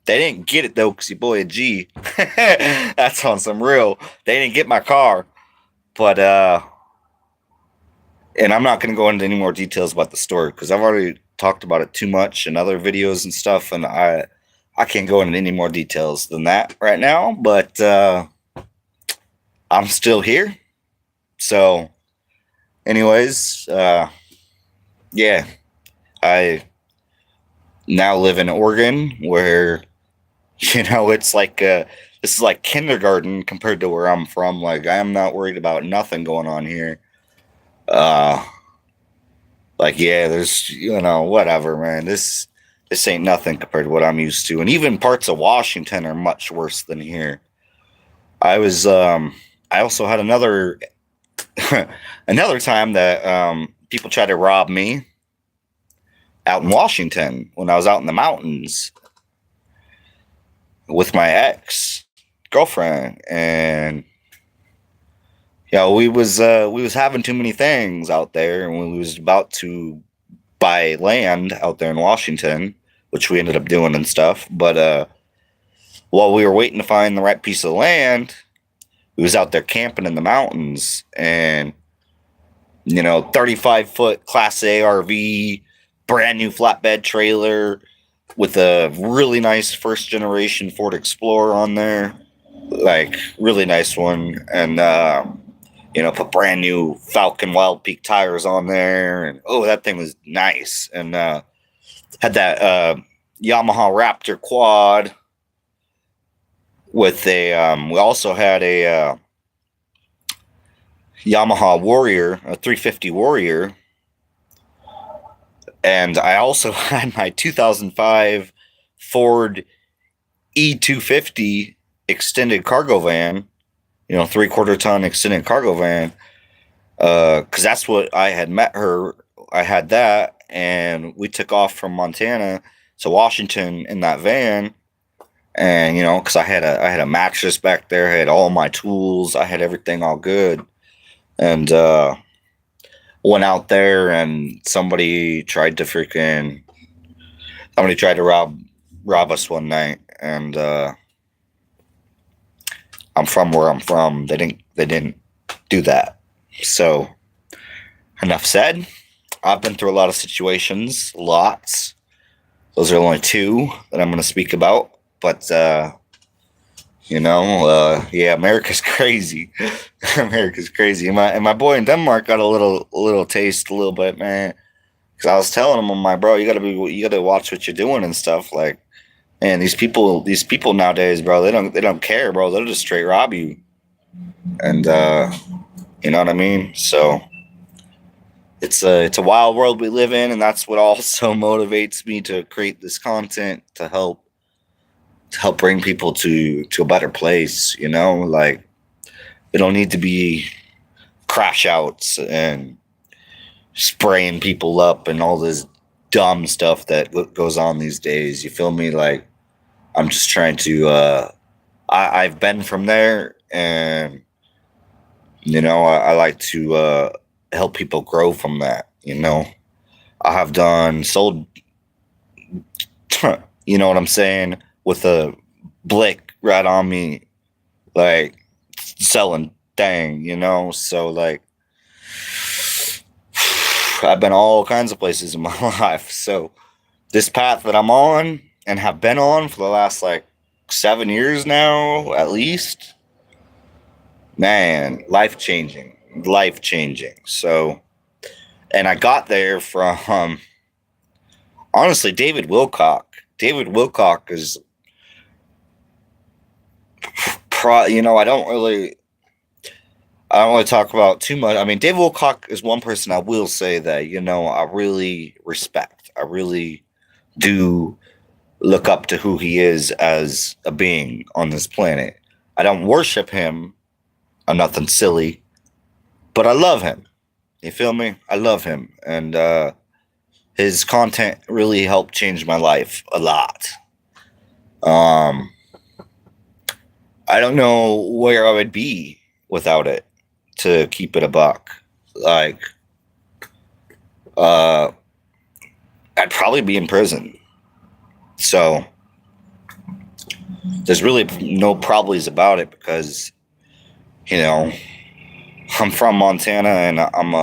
They didn't get it, though, because your boy a G. That's on some real. They didn't get my car. But, and I'm not going to go into any more details about the story, because I've already talked about it too much in other videos and stuff, and I can't go into any more details than that right now, but I'm still here. So, anyways, yeah, I now live in Oregon, where, you know, it's like this is like kindergarten compared to where I'm from. Like, I'm not worried about nothing going on here. Like, yeah, there's, you know, whatever, man. This ain't nothing compared to what I'm used to, and even parts of Washington are much worse than here. I also had another another time that people tried to rob me out in Washington when I was out in the mountains with my ex girlfriend, and you know, we was having too many things out there, and we was about to buy land out there in Washington, which we ended up doing and stuff. But while we were waiting to find the right piece of land, we was out there camping in the mountains, and you know, 35-foot Class A RV, brand new flatbed trailer with a really nice first generation Ford Explorer on there, like really nice one, and you know, put brand new Falcon Wild Peak tires on there, and oh, that thing was nice, and had that Yamaha Raptor quad with a we also had a Yamaha Warrior, a 350 Warrior, and I also had my 2005 Ford E250 extended cargo van, you know, 3/4 ton extended cargo van, because that's what I had met her. I had that, and we took off from Montana to Washington in that van. And you know, because I had a mattress back there, I had all my tools, I had everything all good, and went out there, and somebody tried to rob us one night, and I'm from where I'm from. They didn't do that, so enough said. I've been through a lot of situations, lots. Those are only two that I'm going to speak about. But, yeah, America's crazy. America's crazy. And my boy in Denmark got a little taste, a little bit, man. Because I was telling him, I'm like, bro, you gotta watch what you're doing and stuff. Like, man, these people nowadays, bro, they don't care, bro. They'll just straight rob you. And you know what I mean? So it's a wild world we live in, and that's what also motivates me to create this content to help bring people to a better place. Like, it don't need to be crash outs and spraying people up and all this dumb stuff that goes on these days. You feel me? Like, I'm just trying to. I've been from there, and I like to help people grow from that. I have done sold. You know what I'm saying? With a blick right on me, like selling thing. So like, I've been all kinds of places in my life. So this path that I'm on and have been on for the last like 7 years now, at least, man, life changing. So, and I got there from honestly David Wilcock. David Wilcock is I don't really talk about too much. I mean, David Wilcock is one person I will say that I really respect. I really do look up to who he is as a being on this planet. I don't worship him. I'm nothing silly, but I love him. You feel me? I love him, and his content really helped change my life a lot. Um, I don't know where I would be without it. To keep it a buck, like, I'd probably be in prison. So there's really no probablys about it because I'm from Montana, and I'm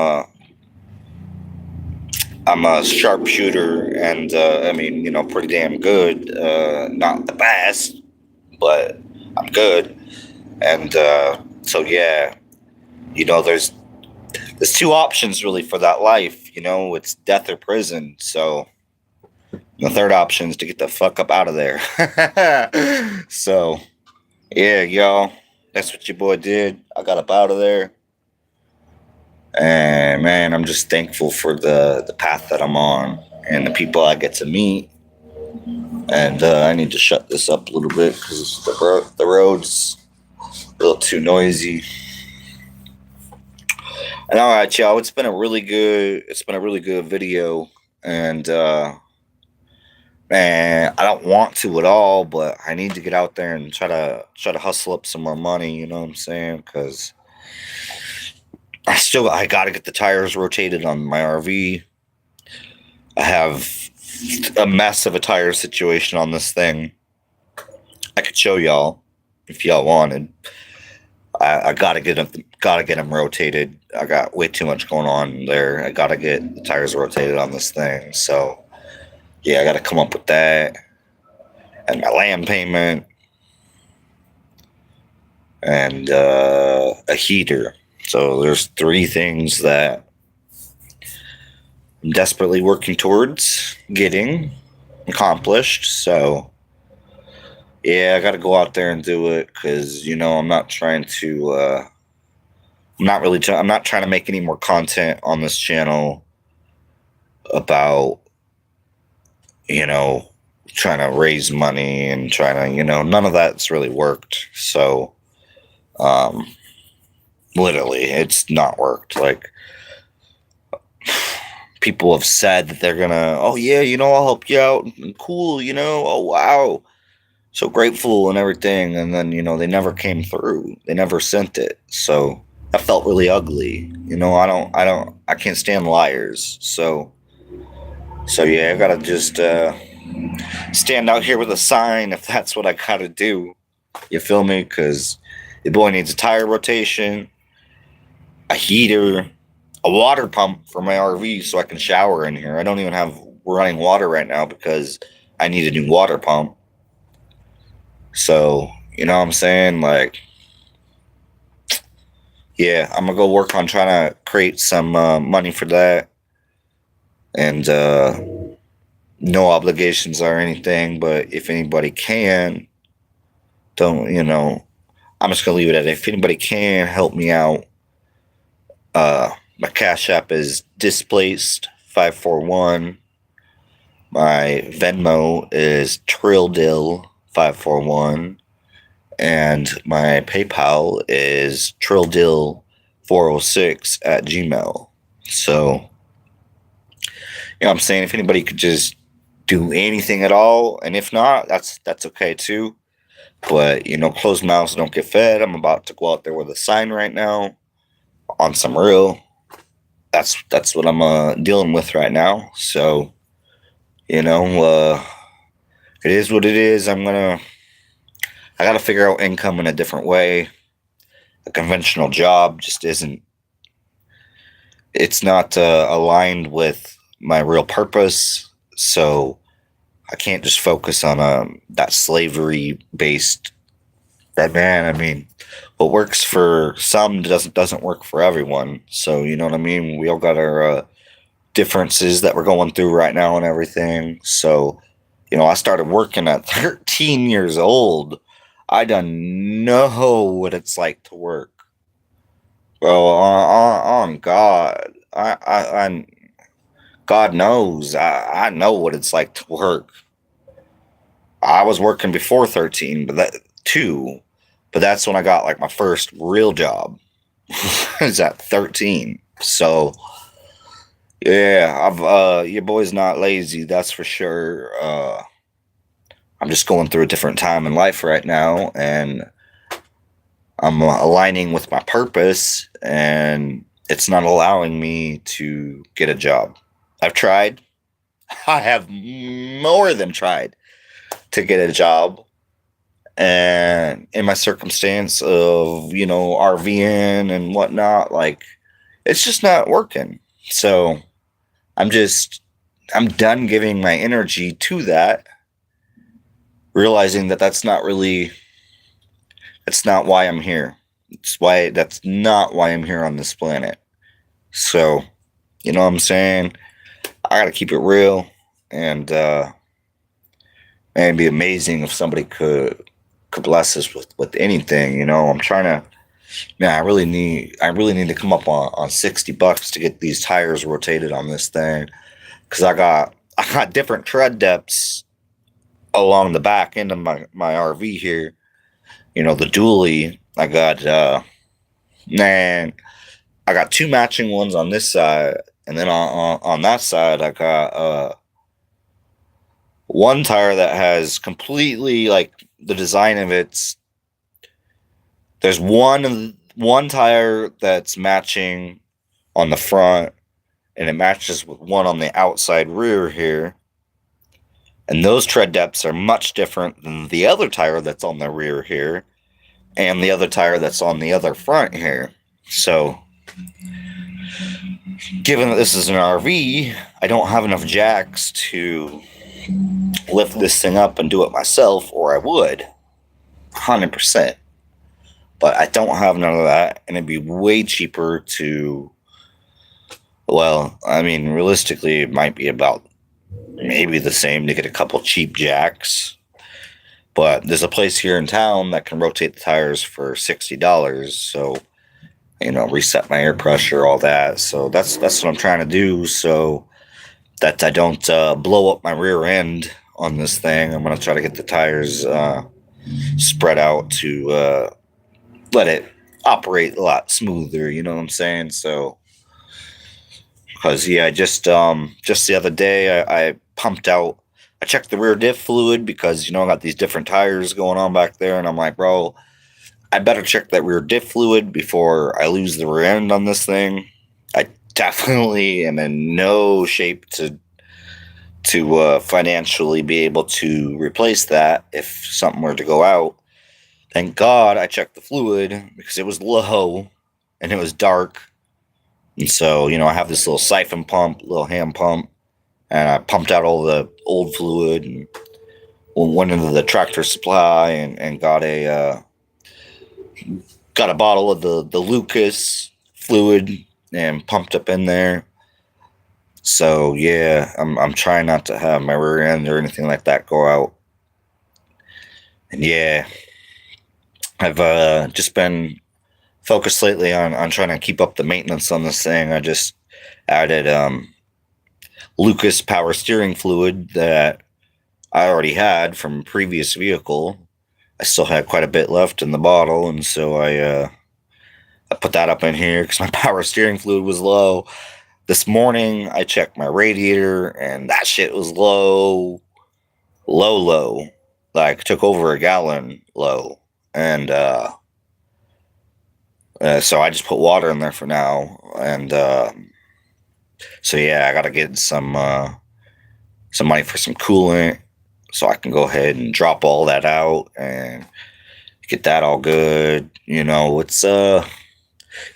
a sharpshooter, and I mean, pretty damn good. Not the best, but I'm good. And so yeah, there's two options really for that life. It's death or prison. So the third option is to get the fuck up out of there. So yeah, y'all, that's what your boy did. I got up out of there. And man, I'm just thankful for the path that I'm on and the people I get to meet. And I need to shut this up a little bit because the road's a little too noisy. And all right, y'all, it's been a really good video. And man, I don't want to at all, but I need to get out there and try to hustle up some more money. You know what I'm saying? Because I got to get the tires rotated on my RV. I have a mess of a tire situation on this thing. I could show y'all if y'all wanted. I gotta get them rotated. I got way too much going on there. I gotta get the tires rotated on this thing. So yeah, I gotta come up with that, and my land payment, and a heater. So there's 3 things that I'm desperately working towards getting accomplished. So yeah, I got to go out there and do it because I'm not trying to. I'm not trying to make any more content on this channel about trying to raise money and trying to none of that's really worked. So literally, it's not worked. Like, people have said that they're gonna, oh yeah, I'll help you out. Cool, oh wow. So grateful and everything, and then they never came through. They never sent it. So that felt really ugly. I can't stand liars. So yeah, I gotta just stand out here with a sign if that's what I gotta do. You feel me? Because the boy needs a tire rotation, a heater, a water pump for my RV so I can shower in here. I don't even have running water right now because I need a new water pump. So, you know what I'm saying? Like, yeah, I'm gonna go work on trying to create some money for that. And no obligations or anything, but if anybody can, don't, I'm just gonna leave it at, if anybody can help me out, my Cashapp is displaced541. My Venmo is Trilldill541, and my PayPal is Trilldill406 @gmail. So, you know what I'm saying? If anybody could just do anything at all, and if not, that's okay too. But, closed mouths don't get fed. I'm about to go out there with a sign right now on some real. That's what I'm dealing with right now. So, it is what it is. I gotta figure out income in a different way. A conventional job just isn't. It's not aligned with my real purpose. So I can't just focus on that slavery based. That, man, I mean, what works for some doesn't work for everyone. So, you know what I mean? We all got our differences that we're going through right now and everything. So, I started working at 13 years old. I done know what it's like to work. Bro, on God. God knows. I know what it's like to work. I was working before 13, but that's when I got like my first real job. Is at 13. So yeah, your boy's not lazy, that's for sure. I'm just going through a different time in life right now, and I'm aligning with my purpose, and it's not allowing me to get a job. I've tried. I have more than tried to get a job. And in my circumstance of, RVing and whatnot, like, it's just not working. So I'm done giving my energy to that, realizing that that's not why I'm here. That's not why I'm here on this planet. So, you know what I'm saying? I gotta keep it real, and man, it'd be amazing if somebody could bless us with anything. I'm trying to. Man, I really need to come up on $60 to get these tires rotated on this thing, because I got different tread depths along the back end of my RV here. The dually. I got two matching ones on this side, and then on that side I got one tire that has completely, like, the design of it's. There's one tire that's matching on the front, and it matches with one on the outside rear here. And those tread depths are much different than the other tire that's on the rear here, and the other tire that's on the other front here. So, given that this is an RV, I don't have enough jacks to lift this thing up and do it myself, or I would, 100%. But I don't have none of that, and it'd be way cheaper to. Well, I mean, realistically, it might be about maybe the same to get a couple cheap jacks. But there's a place here in town that can rotate the tires for $60. So, reset my air pressure, all that. So that's what I'm trying to do, so that I don't blow up my rear end on this thing. I'm going to try to get the tires spread out to let it operate a lot smoother, you know what I'm saying? So, because, yeah, just the other day I pumped out. I checked the rear diff fluid because, I got these different tires going on back there, and I'm like, bro, I better check that rear diff fluid before I lose the rear end on this thing. I definitely am in no shape to financially be able to replace that if something were to go out. Thank God I checked the fluid, because it was low and it was dark, And so, I have this little siphon pump, little hand pump, and I pumped out all the old fluid and went into the Tractor Supply and got a bottle of the Lucas fluid and pumped up in there. So yeah, I'm trying not to have my rear end or anything like that go out. And yeah, I've just been focused lately on trying to keep up the maintenance on this thing. I just added Lucas power steering fluid that I already had from a previous vehicle. I still had quite a bit left in the bottle, and so I put that up in here because my power steering fluid was low. This morning I checked my radiator and that shit was low, low. Like took over a gallon low, and so I just put water in there for now, and so yeah, I gotta get some money for some coolant, so I can go ahead and drop all that out and get that all good. It's a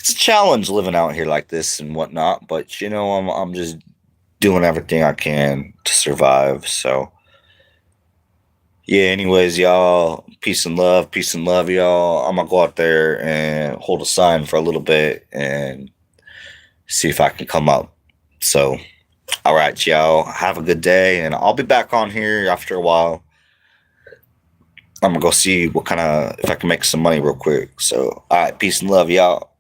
challenge living out here like this and whatnot, but I'm just doing everything I can to survive. So yeah, anyways, y'all, peace and love, y'all. I'm gonna go out there and hold a sign for a little bit and see if I can come up. So, all right, y'all, have a good day, and I'll be back on here after a while. I'm gonna go see if I can make some money real quick. So, all right, peace and love, y'all.